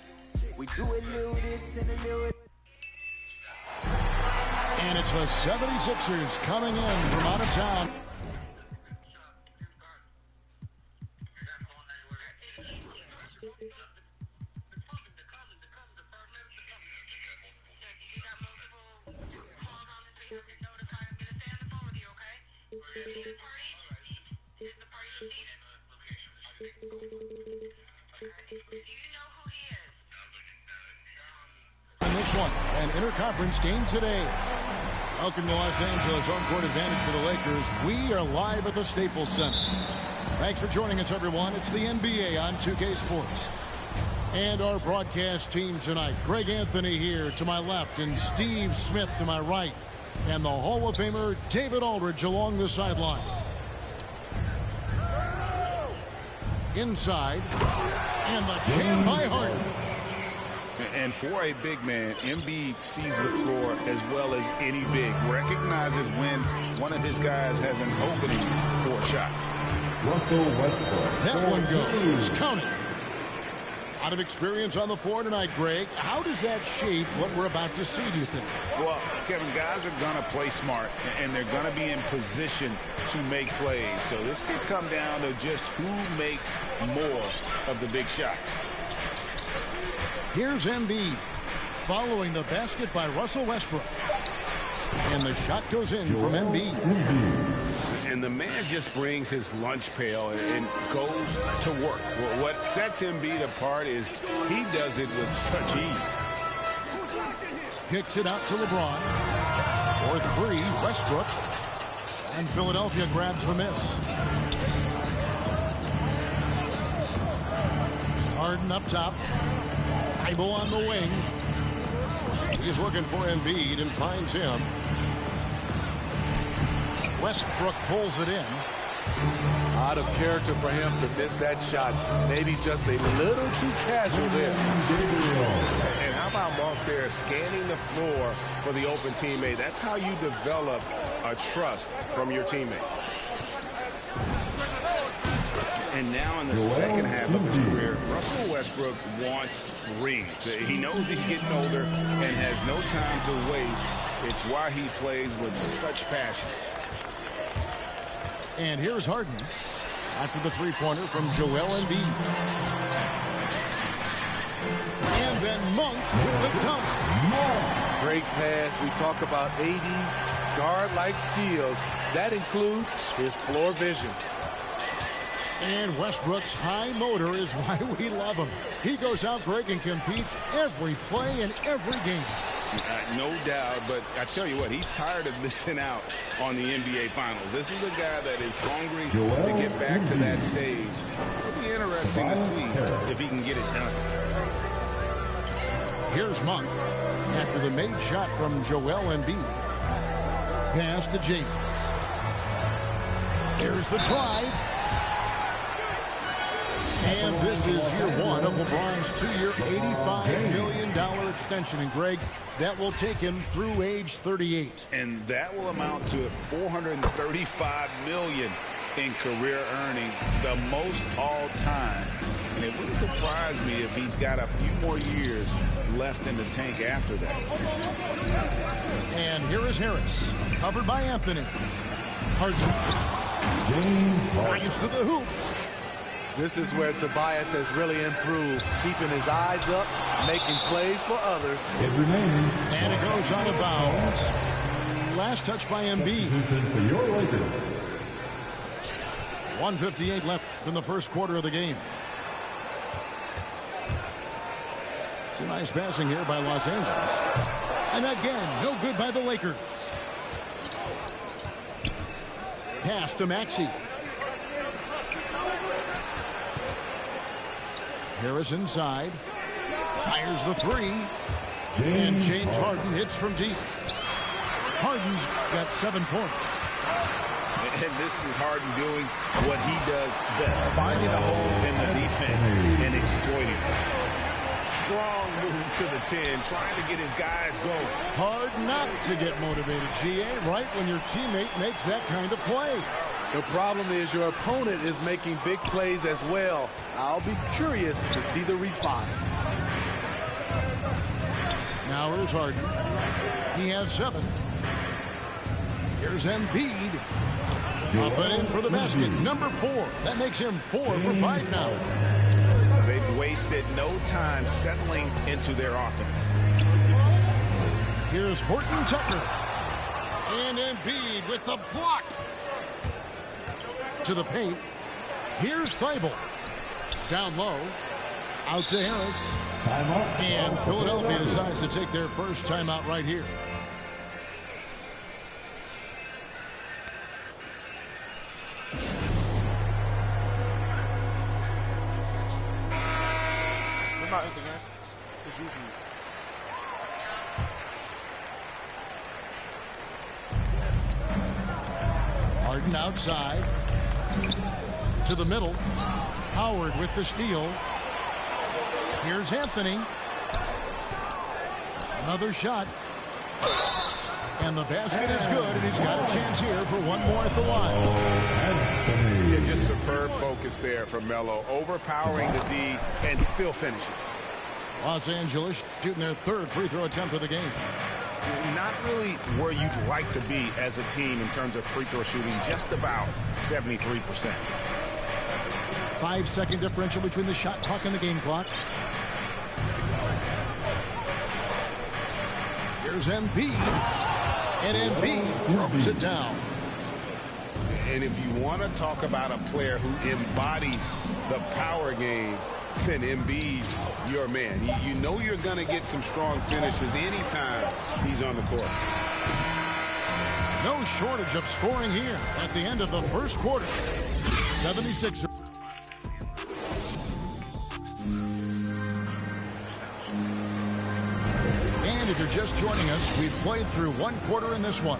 We do a little this and a little. And it's the 76ers coming in from out of town. In this one, an interconference game today. Welcome to Los Angeles, home court advantage for the Lakers. We are live at the Staples Center. Thanks for joining us, everyone. It's the NBA on 2K Sports. And our broadcast team tonight. Greg Anthony here to my left and Steve Smith to my right. And the Hall of Famer David Aldridge along the sideline. Inside. And the jam by Harden. And for a big man, Embiid sees the floor as well as any big. Recognizes when one of his guys has an opening for a shot. Russell Westbrook. That one goes. Count it. Out of experience on the floor tonight, Greg. How does that shape what we're about to see, do you think? Well, Kevin, guys are going to play smart, and they're going to be in position to make plays. So this could come down to just who makes more of the big shots. Here's Embiid following the basket by Russell Westbrook. And the shot goes in from Embiid. And the man just brings his lunch pail and goes to work. Well, what sets Embiid apart is he does it with such ease. Kicks it out to LeBron. For three, Westbrook. And Philadelphia grabs the miss. Harden up top. Ibo on the wing. He's looking for Embiid and finds him. Westbrook pulls it in. Out of character for him to miss that shot. Maybe just a little too casual there. And how about Monk there scanning the floor for the open teammate? That's how you develop a trust from your teammates. And now in the second half of his career, Russell Westbrook wants rings. He knows he's getting older and has no time to waste. It's why he plays with such passion. And here's Harden after the three-pointer from Joel Embiid. And then Monk with the dunk. Great pass. We talk about 80s guard-like skills. That includes his floor vision. And Westbrook's high motor is why we love him. He goes out, Greg, and competes every play in every game. No doubt, but I tell you what, he's tired of missing out on the NBA Finals. This is a guy that is hungry to get back to that stage. It'll be interesting to see if he can get it done. Here's Monk after the made shot from Joel Embiid. Pass to James. Here's the drive. And this is year one of LeBron's 2-year, $85 million extension. And, Greg, that will take him through age 38. And that will amount to $435 million in career earnings, the most all time. And it wouldn't surprise me if he's got a few more years left in the tank after that. And here is Harris, covered by Anthony. Harden. Drives to the hoop. This is where Tobias has really improved, keeping his eyes up, making plays for others. And it goes out of bounds. Last touch by Embiid. 1:58 left in the first quarter of the game. It's a nice passing here by Los Angeles. And again, no good by the Lakers. Pass to Maxey. Harris inside. Fires the three. And James Harden hits from deep. Harden's got 7 points. And this is Harden doing what he does best, finding a hole in the defense and exploiting it. Strong move to the 10, trying to get his guys going. Hard not to get motivated, GA, right when your teammate makes that kind of play. The problem is your opponent is making big plays as well. I'll be curious to see the response. Now here's Harden. He has 7. Here's Embiid. Up and in for the basket. Number 4. That makes him 4 for 5 now. They've wasted no time settling into their offense. Here's Horton Tucker. And Embiid with the block. To the paint. Here's Thibault. Down low. Out to Harris. Timeout. And Philadelphia decides to take their first timeout right here. Harden outside. To the middle. Howard with the steal. Here's Anthony. Another shot. And the basket is good, and he's got a chance here for one more at the line. Yeah, just superb focus there from Melo, overpowering the D and still finishes. Los Angeles shooting their 3rd free throw attempt of the game. Not really where you'd like to be as a team in terms of free throw shooting, just about 73%. 5-second differential between the shot clock and the game clock. Here's Embiid. And Embiid throws it down. And if you want to talk about a player who embodies the power game, then Embiid's your man. You know you're going to get some strong finishes anytime he's on the court. No shortage of scoring here at the end of the first quarter. 76. And if you're just joining us, we've played through 1 quarter in this one.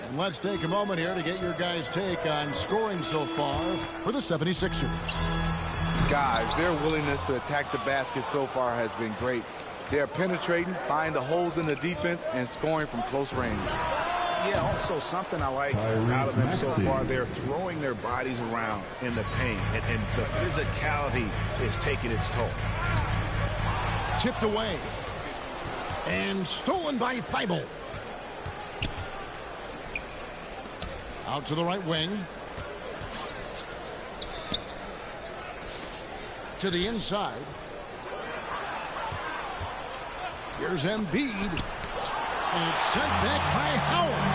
And let's take a moment here to get your guys' take on scoring so far for the 76ers. Guys, their willingness to attack the basket so far has been great. They're penetrating, finding the holes in the defense, and scoring from close range. Yeah, also something I like out of them so far, they're throwing their bodies around in the paint, and the physicality is taking its toll. Tipped away. And stolen by Thibault. Out to the right wing. To the inside. Here's Embiid. And it's sent back by Howard.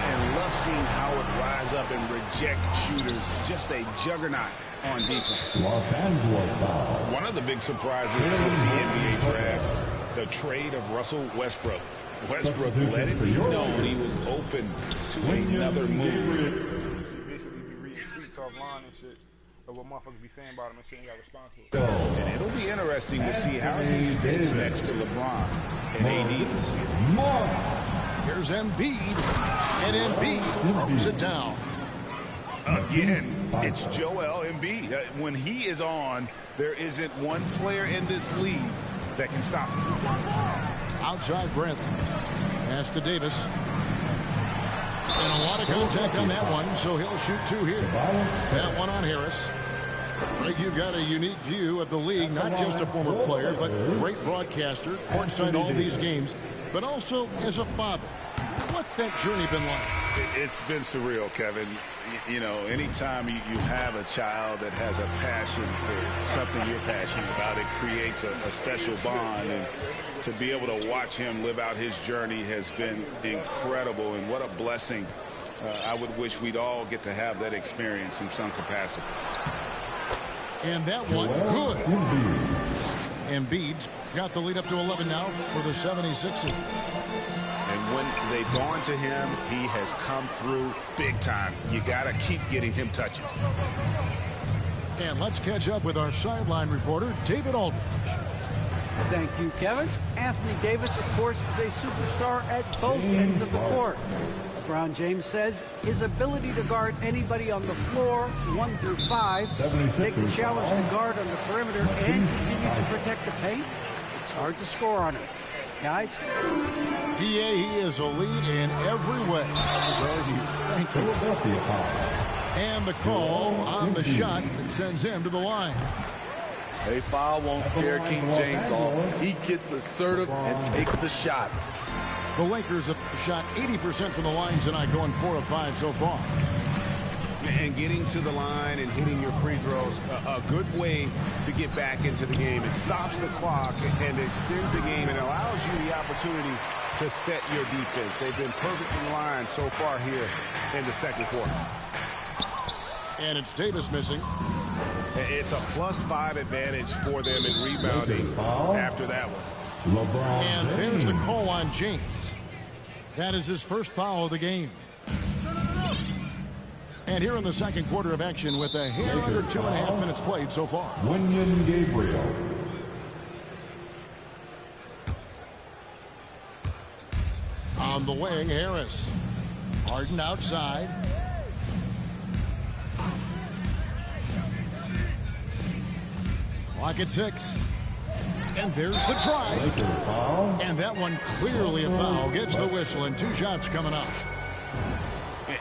And love seeing Howard rise up and reject shooters. Just a juggernaut on defense. Los Angeles foul. One of the big surprises of the NBA draft the trade of Russell Westbrook. Westbrook let it be known he was open to another move. Basically, be reading tweets offline and shit of what motherfuckers be saying about him and shit ain't got responsible. And it'll be interesting to see how he fits next to LeBron and AD this season. Here's Embiid, and Embiid throws it down. Again, it's Joel Embiid. When he is on, there isn't one player in this league that can stop him. Outside Brent. Pass to Davis. And a lot of contact on that one, so he'll shoot 2 here. That one on Harris. Greg, you've got a unique view of the league, not just a former player, but great broadcaster, courtside all these games, but also as a father. What's that journey been like? It's been surreal, Kevin. You know, anytime you have a child that has a passion for something you're passionate about, it creates a special bond. And to be able to watch him live out his journey has been incredible. And what a blessing. I would wish we'd all get to have that experience in some capacity. And that one, good. Embiid's got the lead up to 11 now for the 76ers. And when they've gone to him, he has come through big time. You got to keep getting him touches. And let's catch up with our sideline reporter, David Aldridge. Thank you, Kevin. Anthony Davis, of course, is a superstar at both ends of the court. LeBron James says his ability to guard anybody on the floor, 1 through 5, take the challenge to guard on the perimeter and continue to protect the paint, it's hard to score on him. Guys? PA, he is a lead in every way. Thank you. And the call on the shot that sends him to the line. A foul won't scare King James off. He gets assertive and takes the shot. The Lakers have shot 80% from the line tonight, going 4 of 5 so far. And getting to the line and hitting your free throws, a good way to get back into the game. It stops the clock and extends the game and allows you the opportunity to set your defense. They've been perfect in line so far here in the second quarter. And it's Davis missing. It's a +5 advantage for them in rebounding after that one. And there's the call on James. That is his first foul of the game. And here in the second quarter of action with a hair under 2.5 minutes played so far. Wenyen Gabriel. On the wing, Harris. Harden outside. Clock at 6. And there's the try. And that one clearly a foul. Gets the whistle and 2 shots coming up.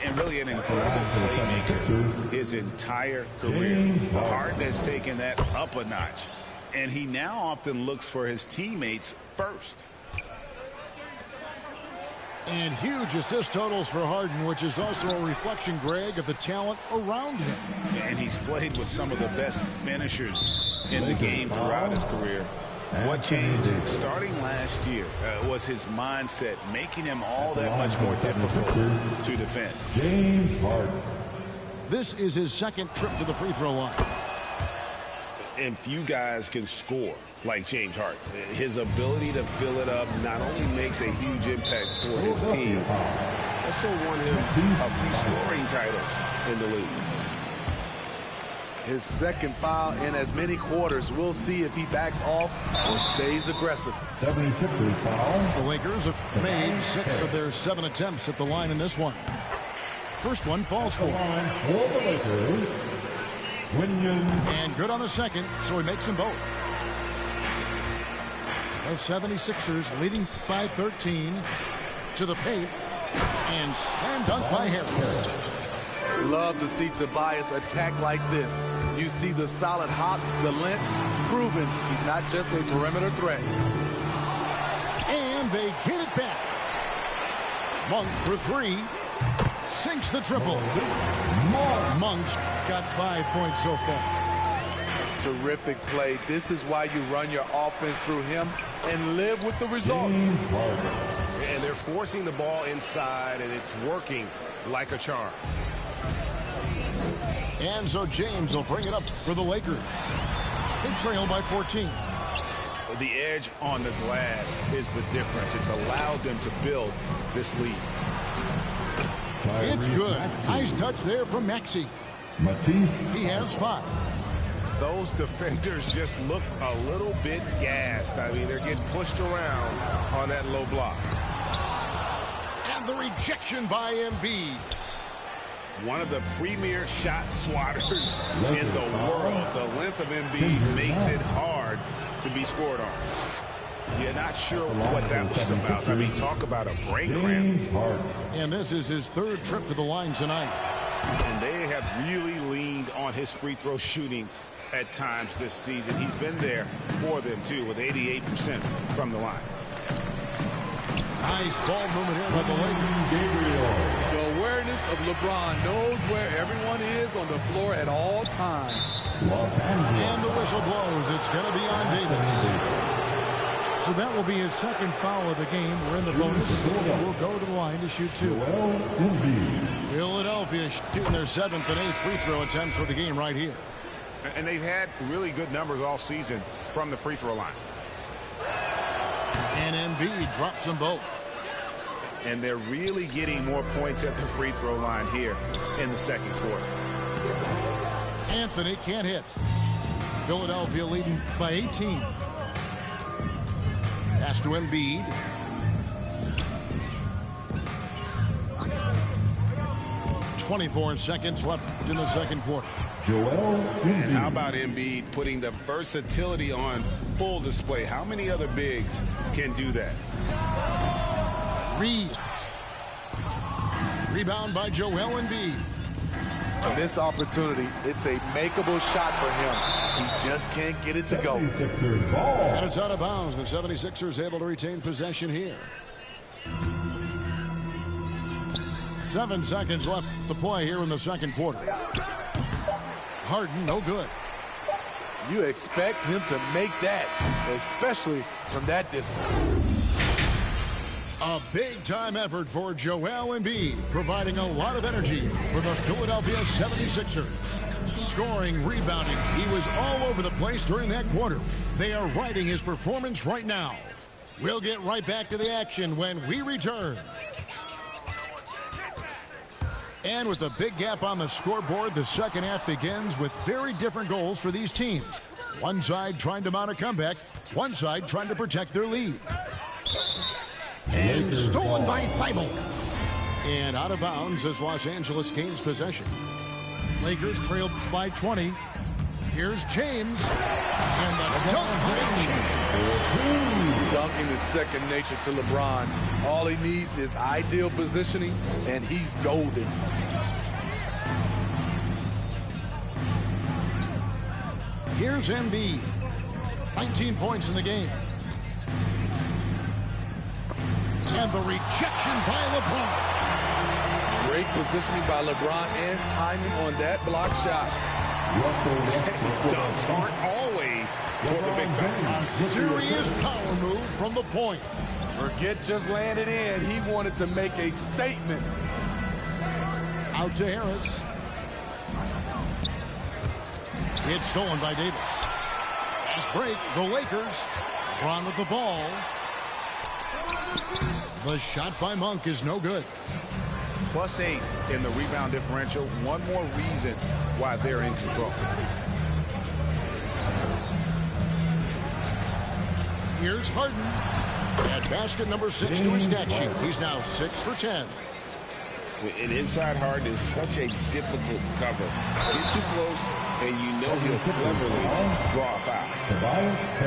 And really an incredible playmaker his entire career. Harden has taken that up a notch. And he now often looks for his teammates first. And huge assist totals for Harden, which is also a reflection, Greg, of the talent around him. And he's played with some of the best finishers in the game throughout his career. What changed starting last year was his mindset, making him all that much more difficult to defend. James Harden. This is his second trip to the free throw line. And few guys can score like James Harden. His ability to fill it up not only makes a huge impact for his team, also won him a few scoring titles in the league. His second foul in as many quarters. We'll see if he backs off or stays aggressive. 76ers foul. The Lakers have made 6 of their 7 attempts at the line in this one. First one falls for. The Lakers. And good on the second, so he makes them both. The 76ers leading by 13 to the paint. And slam dunk by Harris. Love to see Tobias attack like this. You see the solid hops, the length, proving he's not just a perimeter threat. And they get it back. Monk for 3. Sinks the triple. Monk's got 5 points so far. Terrific play. This is why you run your offense through him and live with the results. And they're forcing the ball inside, and it's working like a charm. And so James will bring it up for the Lakers. They trail by 14. The edge on the glass is the difference. It's allowed them to build this lead. It's good. Nice touch there from Maxey. He has 5. Those defenders just look a little bit gassed. I mean, they're getting pushed around on that low block. And the rejection by Embiid. One of the premier shot swatters in the world. The length of Embiid makes it hard to be scored on. You're not sure what that was about. I mean, talk about a brain cramp. And this is his 3rd trip to the line tonight. And they have really leaned on his free throw shooting at times this season. He's been there for them, too, with 88% from the line. Nice ball movement here by the Lakers. The awareness of LeBron knows where everyone is on the floor at all times. And the whistle blows. It's going to be on Davis. So that will be his 2nd foul of the game. We're in the bonus. We'll go to the line to shoot 2. Philadelphia shooting their 7th and 8th free throw attempts for the game right here. And they've had really good numbers all season from the free throw line. And Embiid drops them both. And they're really getting more points at the free throw line here in the 2nd quarter. Anthony can't hit. Philadelphia leading by 18. Pass to Embiid. .24 seconds left in the 2nd quarter. And how about Embiid putting the versatility on full display? How many other bigs can do that? Reeves. Rebound by Joel Embiid. On this opportunity, it's a makeable shot for him. He just can't get it to go. And it's out of bounds. The 76ers able to retain possession here. 7 seconds left to play here in the 2nd quarter. Harden, no good. You expect him to make that, especially from that distance. A big-time effort for Joel Embiid, providing a lot of energy for the Philadelphia 76ers. Scoring, rebounding, he was all over the place during that quarter. They are riding his performance right now. We'll get right back to the action when we return. And with a big gap on the scoreboard, the 2nd half begins with very different goals for these teams. One side trying to mount a comeback, one side trying to protect their lead. And stolen by Thibault. And out of bounds as Los Angeles gains possession. Lakers trail by 20. Here's James. And the dunk by James. Dunking is second nature to LeBron. All he needs is ideal positioning, and he's golden. Here's Embiid. 19 points in the game. And the rejection by LeBron. Great positioning by LeBron and timing on that block shot. Dunks aren't always for the big fella. Serious power move from the point. Forget just landed in. He wanted to make a statement. Out to Harris. It's stolen by Davis. Fast break, the Lakers. LeBron with the ball. The shot by Monk is no good. +8 in the rebound differential. One more reason why they're in control. Here's Harden. At basket number 6 to his stat sheet. He's now 6 for 10. An inside Harden is such a difficult cover. Get too close, and you know he'll cleverly draw a foul.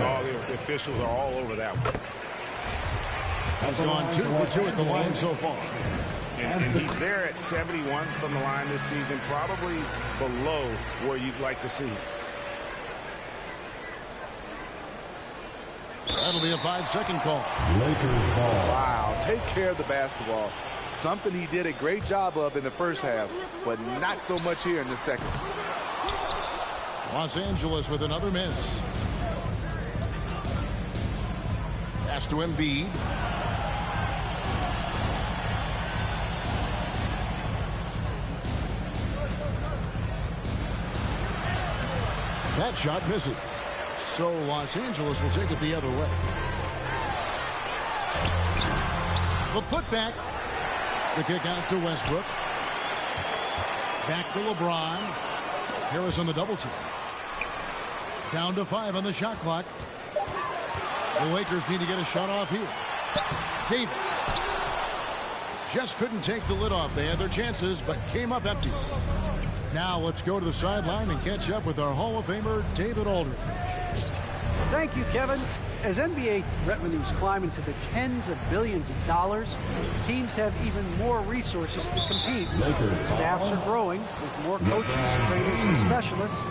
All the officials are all over that one. Has gone 2 for 2 at the line so far. And he's there at 71 from the line this season, probably below where you'd like to see him. That'll be a 5-second call. Lakers ball. Wow, take care of the basketball. Something he did a great job of in the first half, but not so much here in the second. Los Angeles with another miss. Pass to Embiid. That shot misses. So Los Angeles will take it the other way. The putback. The kick out to Westbrook. Back to LeBron. Harris on the double team. Down to 5 on the shot clock. The Lakers need to get a shot off here. Davis. Just couldn't take the lid off. They had their chances, but came up empty. Now let's go to the sideline and catch up with our Hall of Famer, David Aldridge. Thank you, Kevin. As NBA revenues climb into the tens of billions of dollars, teams have even more resources to compete. Staffs are growing with more coaches, trainers, and specialists,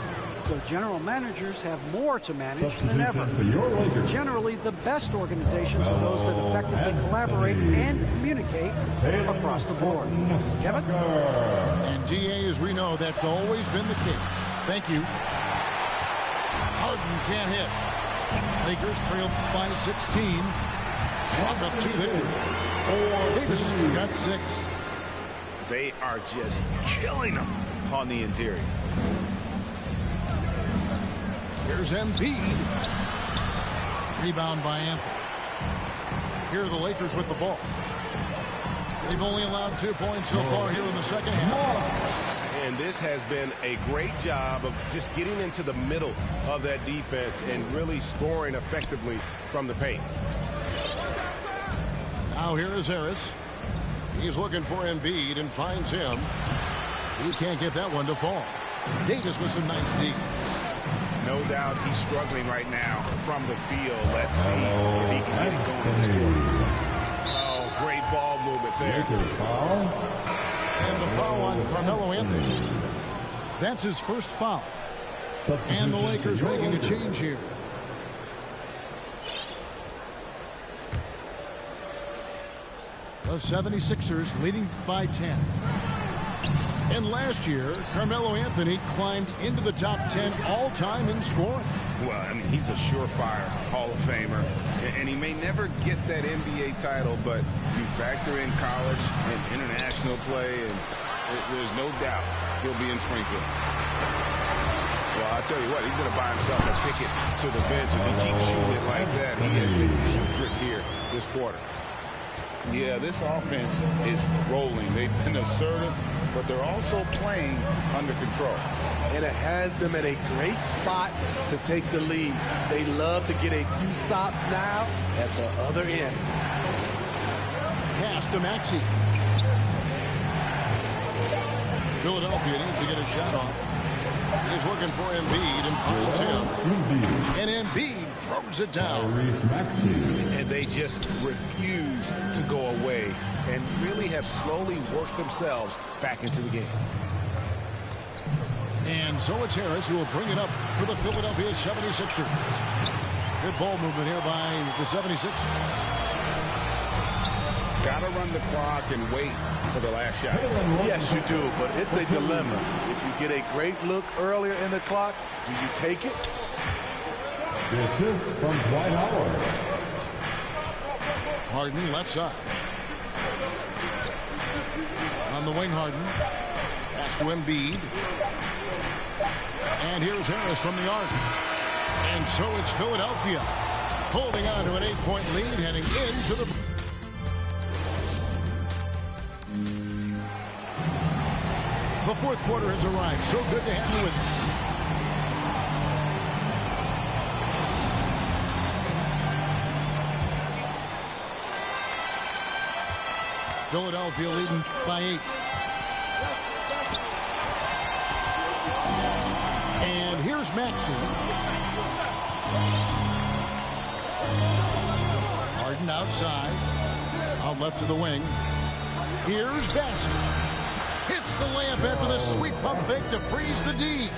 so general managers have more to manage than ever. Generally, the best organizations are those that effectively collaborate and communicate across the board. Kevin? And DA, as we know, that's always been the case. Thank you. Harden can't hit. Lakers trail by 16. Chalk up 2 there. Davis has got 6. They are just killing them on the interior. Here's Embiid. Rebound by Anthony. Here are the Lakers with the ball. They've only allowed 2 points so far here in the second half. And this has been a great job of just getting into the middle of that defense and really scoring effectively from the paint. Now here is Harris. He's looking for Embiid and finds him. He can't get that one to fall. Davis with some nice D. No doubt he's struggling right now from the field. Let's see if he can get it going this quarter. Oh, great ball movement there. And the foul on Carmelo Anthony. That's his first foul. And the Lakers making a change here. The 76ers leading by 10. And last year, Carmelo Anthony climbed into the top 10 all-time in scoring. Well, I mean, he's a surefire Hall of Famer. And he may never get that NBA title, but you factor in college and international play, and there's no doubt he'll be in Springfield. Well, I'll tell you what, he's going to buy himself a ticket to the bench if he keeps shooting it like that. He has been putrid here this quarter. Yeah, this offense is rolling. They've been assertive, but they're also playing under control. And it has them at a great spot to take the lead. They love to get a few stops now at the other end. Pass to Maxey. Philadelphia needs to get a shot off. He's looking for Embiid and finds him. And Embiid throws it down. And they just refuse to go away and really have slowly worked themselves back into the game. And so it's Harris who will bring it up for the Philadelphia 76ers. Good ball movement here by the 76ers. Got to run the clock and wait for the last shot. Yes, you do, but it's a dilemma. If you get a great look earlier in the clock, do you take it? This is from Dwight Howard. Harden left side. On the wing, Harden. Pass to Embiid. And here's Harris from the arc. And so it's Philadelphia holding on to an 8-point lead heading into the... The fourth quarter has arrived. So good to have you with us. Philadelphia leading by 8. And here's Maxey. Harden outside. Out left to the wing. Here's Bassett. Hits the layup after the sweet pump fake to freeze the D.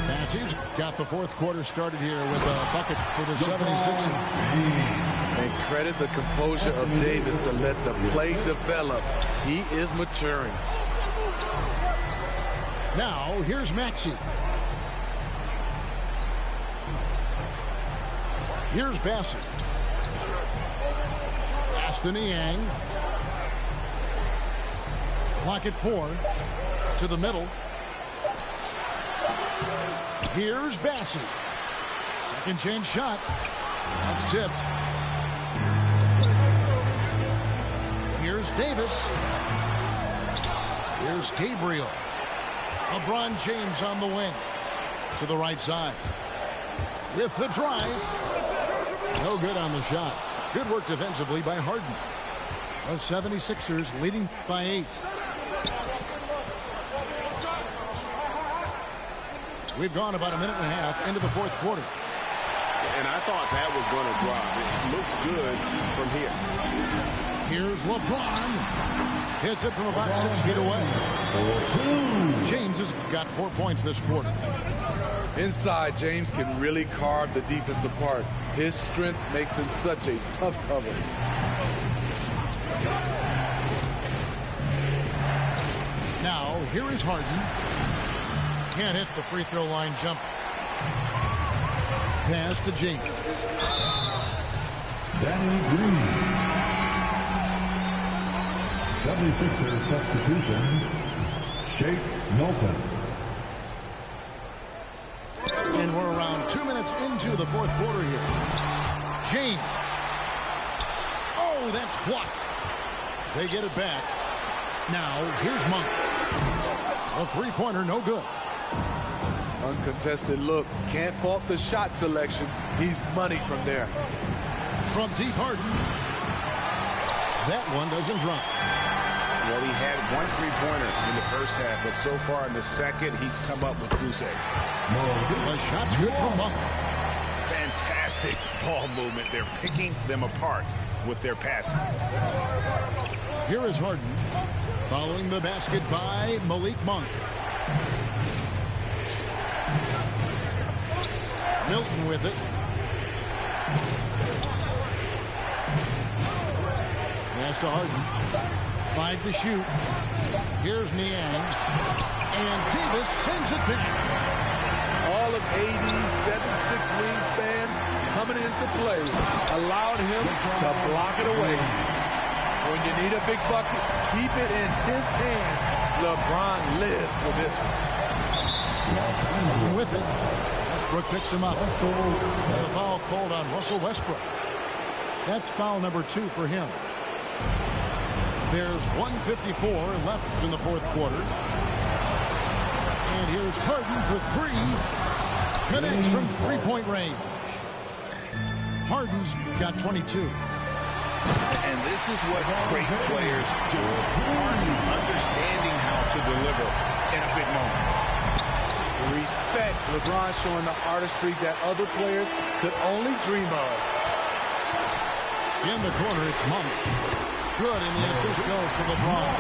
Bassey's got the fourth quarter started here with a bucket for the 76ers. And credit the composure of Davis to let the play develop. He is maturing. Now, here's Maxey. Here's Bassett. Aston Yang. Clock at 4. To the middle. Here's Bassett. Second chance shot. That's tipped. Here's Davis. Here's Gabriel. LeBron James on the wing. To the right side. With the drive. No good on the shot. Good work defensively by Harden. The 76ers leading by 8. We've gone about a minute and a half into the fourth quarter. And I thought that was going to drop. It looks good from here. Here's LeBron. Hits it from about 6 feet away. James has got 4 points this quarter. Inside, James can really carve the defense apart. His strength makes him such a tough cover. Now, here is Harden. Can't hit the free throw line jump. Pass to James. Danny Green. 76ers substitution. Shake Milton. And we're around 2 minutes into the fourth quarter here. James. Oh, that's blocked. They get it back. Now, here's Monk. A three-pointer, no good. Uncontested look. Can't fault the shot selection. He's money from there. From deep, Harden. That one doesn't drop. Well, he had one three-pointer in the first half, but so far in the second, he's come up with goose eggs. The shot's good from Monk. Fantastic ball movement. They're picking them apart with their passing. Here is Harden. Following the basket by Malik Monk. Milton with it. Pass to Harden. 5 to shoot. Here's Niang. And Davis sends it back. All of AD's 7'6" wingspan coming into play, allowed him to block it away. When you need a big bucket, keep it in his hand. LeBron lives for this one. With it, Westbrook picks him up. And the foul called on Russell Westbrook. That's foul number 2 for him. There's 1:54 left in the fourth quarter. And here's Harden for 3. Connects from three-point range. Harden's got 22. And this is what great players do. Harden understanding how to deliver in a big moment. Respect. LeBron showing the artistry that other players could only dream of. In the corner, it's Monk. Good, and the assist goes to LeBron.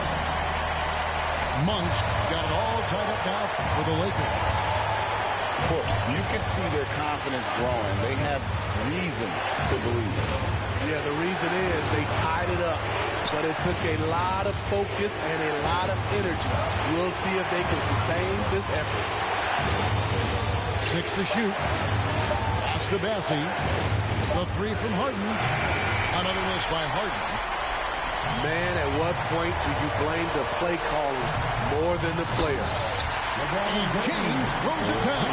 Monk's got it all tied up now for the Lakers. Well, you can see their confidence growing. They have reason to believe. Yeah, the reason is they tied it up, but it took a lot of focus and a lot of energy. We'll see if they can sustain this effort. 6 to shoot. Pass to Bassie. The 3 from Harden. Another miss by Harden. Man, at what point do you blame the play calling more than the player? And James throws it down.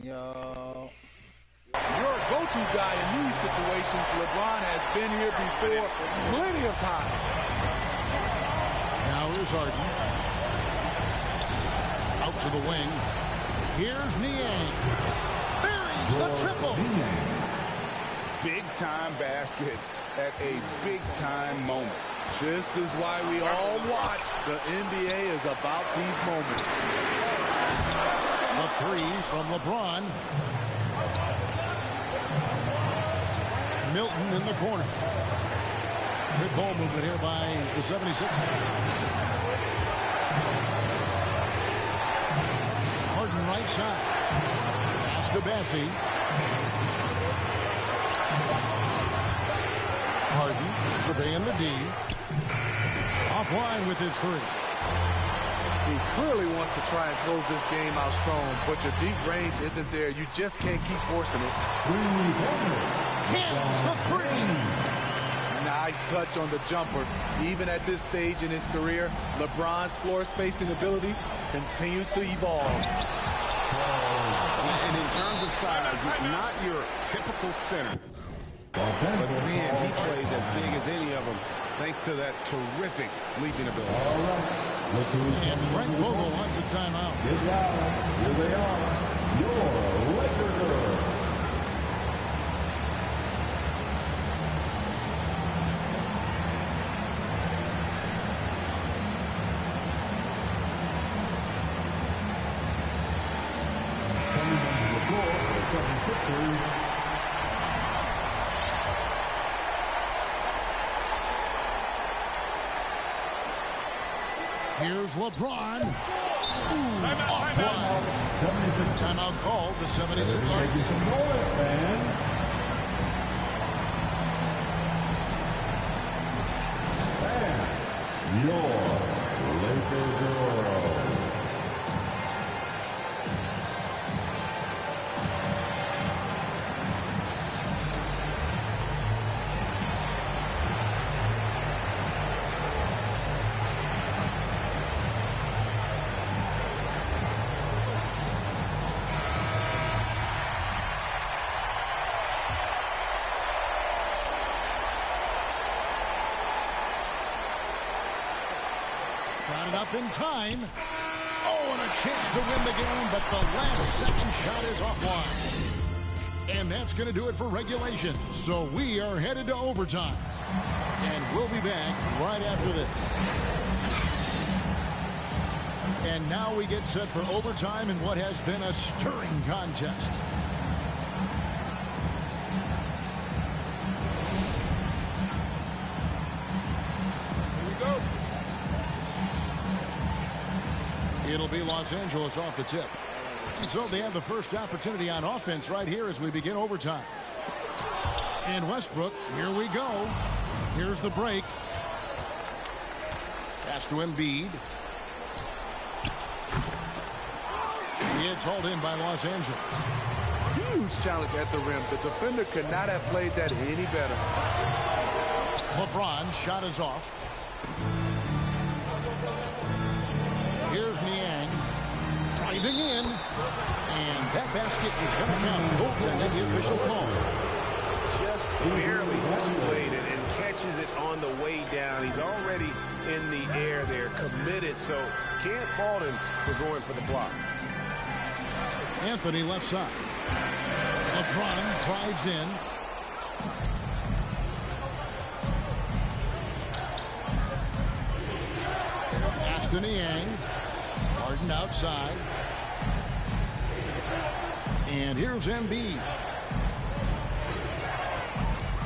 Yo. Your go-to guy in these situations, LeBron has been here before plenty of times. Now here's Harden. Out to the wing. Here's Niang. Buries the triple. Big-time basket at a big-time moment. This is why we all watch. The NBA is about these moments. A 3 from LeBron. Milton in the corner. Good ball movement here by the 76ers. Harden right side. Pass to Bassie. Harden surveying the D. Offline with his 3. He clearly wants to try and close this game out strong, but your deep range isn't there. You just can't keep forcing it. Hits the three. Nice touch on the jumper. Even at this stage in his career, LeBron's floor spacing ability continues to evolve. And in terms of size, not your typical center. But man, he plays as big as any of them, thanks to that terrific leaping ability. And Frank Vogel wants a timeout. Here they are, your Laker girls. Here's LeBron. Ooh, offline. Timeout called, the 76ers. Your Laker girls. Got it up in time. Oh, and a chance to win the game, but the last second shot is offline. And that's going to do it for regulation. So we are headed to overtime. And we'll be back right after this. And now we get set for overtime in what has been a stirring contest. It'll be Los Angeles off the tip. And so they have the first opportunity on offense right here as we begin overtime. And Westbrook, here we go. Here's the break. Pass to Embiid. It's hauled in by Los Angeles. Huge challenge at the rim. The defender could not have played that any better. LeBron shot is off. Here's Niang driving in, and that basket is going to count. Goaltending, the official call. Just barely too late and catches it on the way down. He's already in the air there, committed, so can't fault him for going for the block. Anthony left side. LeBron drives in. Pass to Niang. Harden outside. And here's Embiid.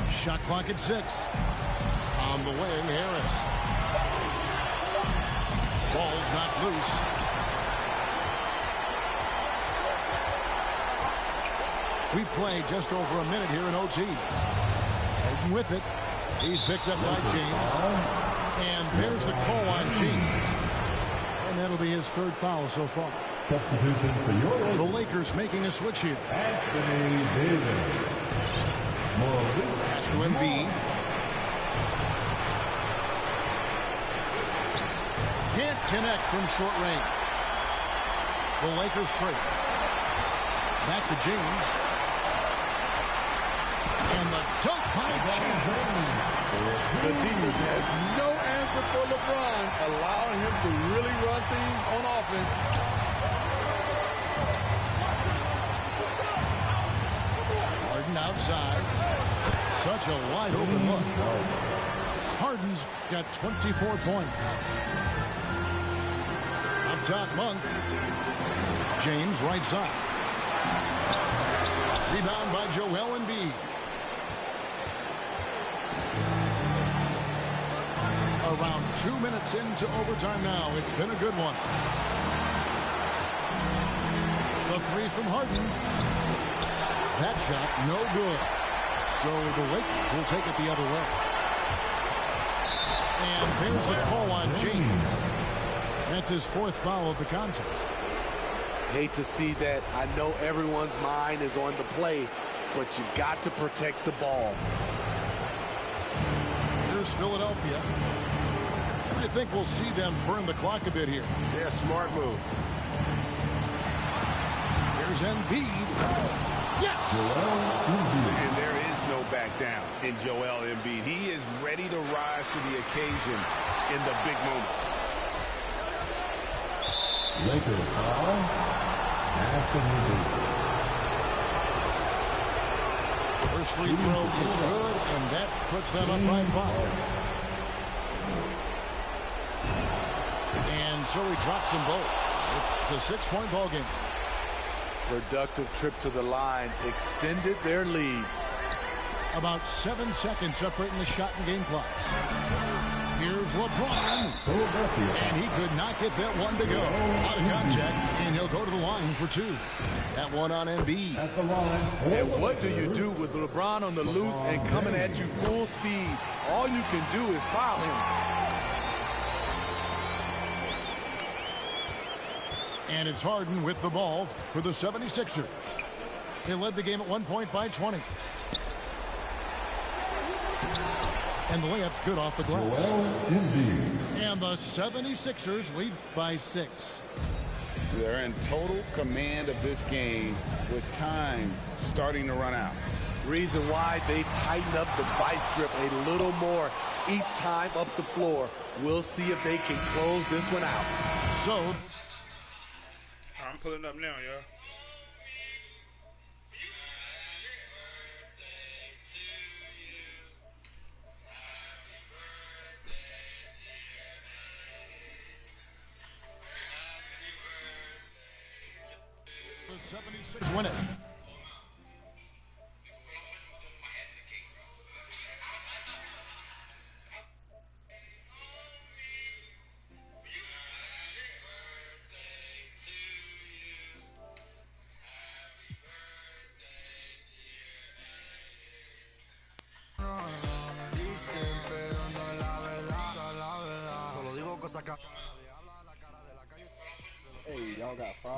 Shot clock at 6. On the way, Harris. Ball's not loose. We play just over a minute here in OT. Harden with it. He's picked up by James. And there's the call on James. And that'll be his third foul so far. Substitution for your Lakers. The Lakers making a switch here. Anthony Davis. Pass to Embiid. Can't connect from short range. The Lakers trade. Back to James. And the dunk by James. The defense has no answer for LeBron, allowing him to really run things on offense. Harden outside. Such a wide open look. Harden's got 24 points. Up top, Monk. James right side. Rebound by Joel Embiid. Around 2 minutes into overtime now. It's been a good one. The three from Harden. That shot, no good. So the Lakers will take it the other way. And there's the call on James. That's his 4th foul of the contest. Hate to see that. I know everyone's mind is on the play, but you got to protect the ball. Here's Philadelphia. And I think we'll see them burn the clock a bit here. Yeah, smart move. Here's Embiid. Yes! And there is no back down in Joel Embiid. He is ready to rise to the occasion in the big moments. Lakers foul. First free throw is good, and that puts them up by 5. And so he drops them both. It's a 6-point ball game. Productive trip to the line extended their lead. About 7 seconds separating the shot and game clocks. Here's LeBron. And he could not get that one to go. Out of contact, and he'll go to the line for 2. That one on Embiid. And what do you do with LeBron on the loose and coming at you full speed? All you can do is foul him. And it's Harden with the ball for the 76ers. They led the game at 1 point by 20. And the layup's good off the glass. And the 76ers lead by 6. They're in total command of this game with time starting to run out. Reason why they've tightened up the vice grip a little more each time up the floor. We'll see if they can close this one out. So I'm pulling up now, y'all. the 76ers win it. Hey, y'all got 5.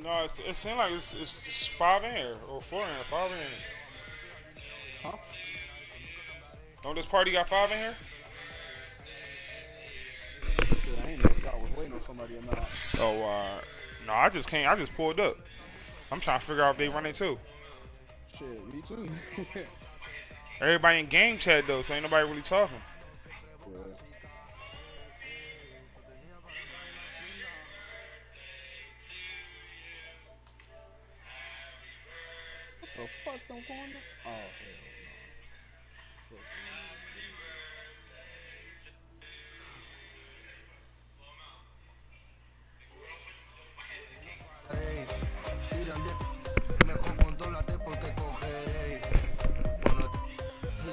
No, it seems like it's 5 in here, or 4 in here, 5 in here. Huh? Don't this party got 5 in here? Shit, I ain't know if y'all was waiting on somebody or not. Oh, no, I just can't. I just pulled up. I'm trying to figure out if they running too. Shit, me too. Everybody in game chat though, so ain't nobody really talking. Yeah. What the fuck don't go on there? Oh, hell no. Mejor contrólate porque cogeré.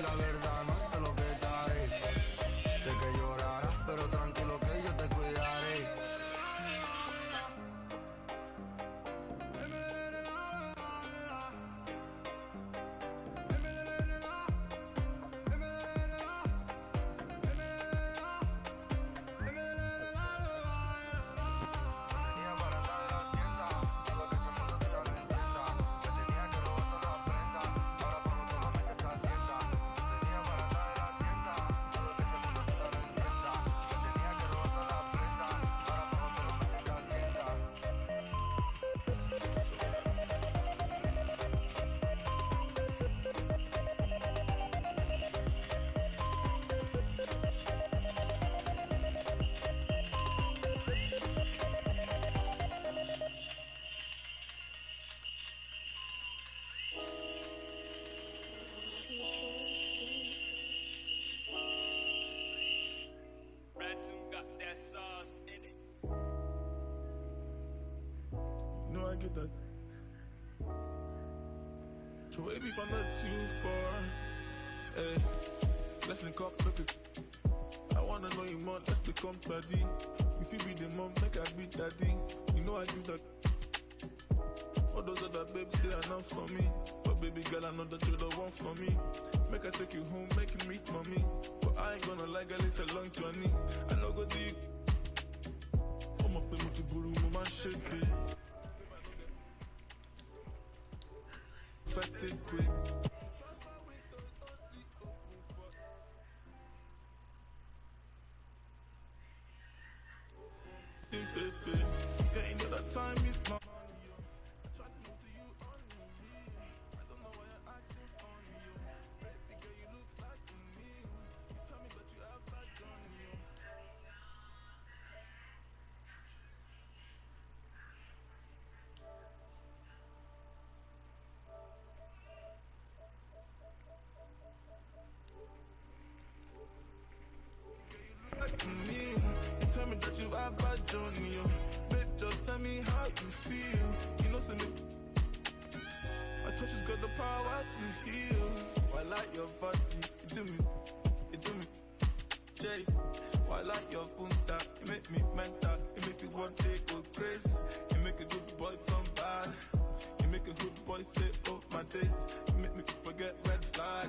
La verdad no sé lo que daré. Sé que llorarás, pero tranquilo que yo te cuidaré. You know I get that. So maybe if I'm not too far, hey, let's link up, look it. I wanna know you more, let's become buddy. If you be the mom, make I be daddy. You know I give that. All those other babes, they are not for me. baby girl, I know that you're the one for me. Make her take you home, make you meet mommy. But I ain't gonna lie. like girl, it's a long journey. I know go deep. I'm up in Mutiburu, my shit be. Fat quick. Getting to that time is not. You tell me that you have bad journey, babe, just tell me how you feel. You know, say me, my touch has got the power to heal. Why like your body, you do me, Jay. Why like your punta, you make me mental, you make me one day go crazy. You make a good boy turn bad, you make a good boy say, oh my days. You make me forget red flag.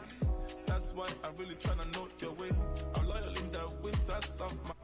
That's why I'm really tryna know your way. I'm loyal in the winter, that's of my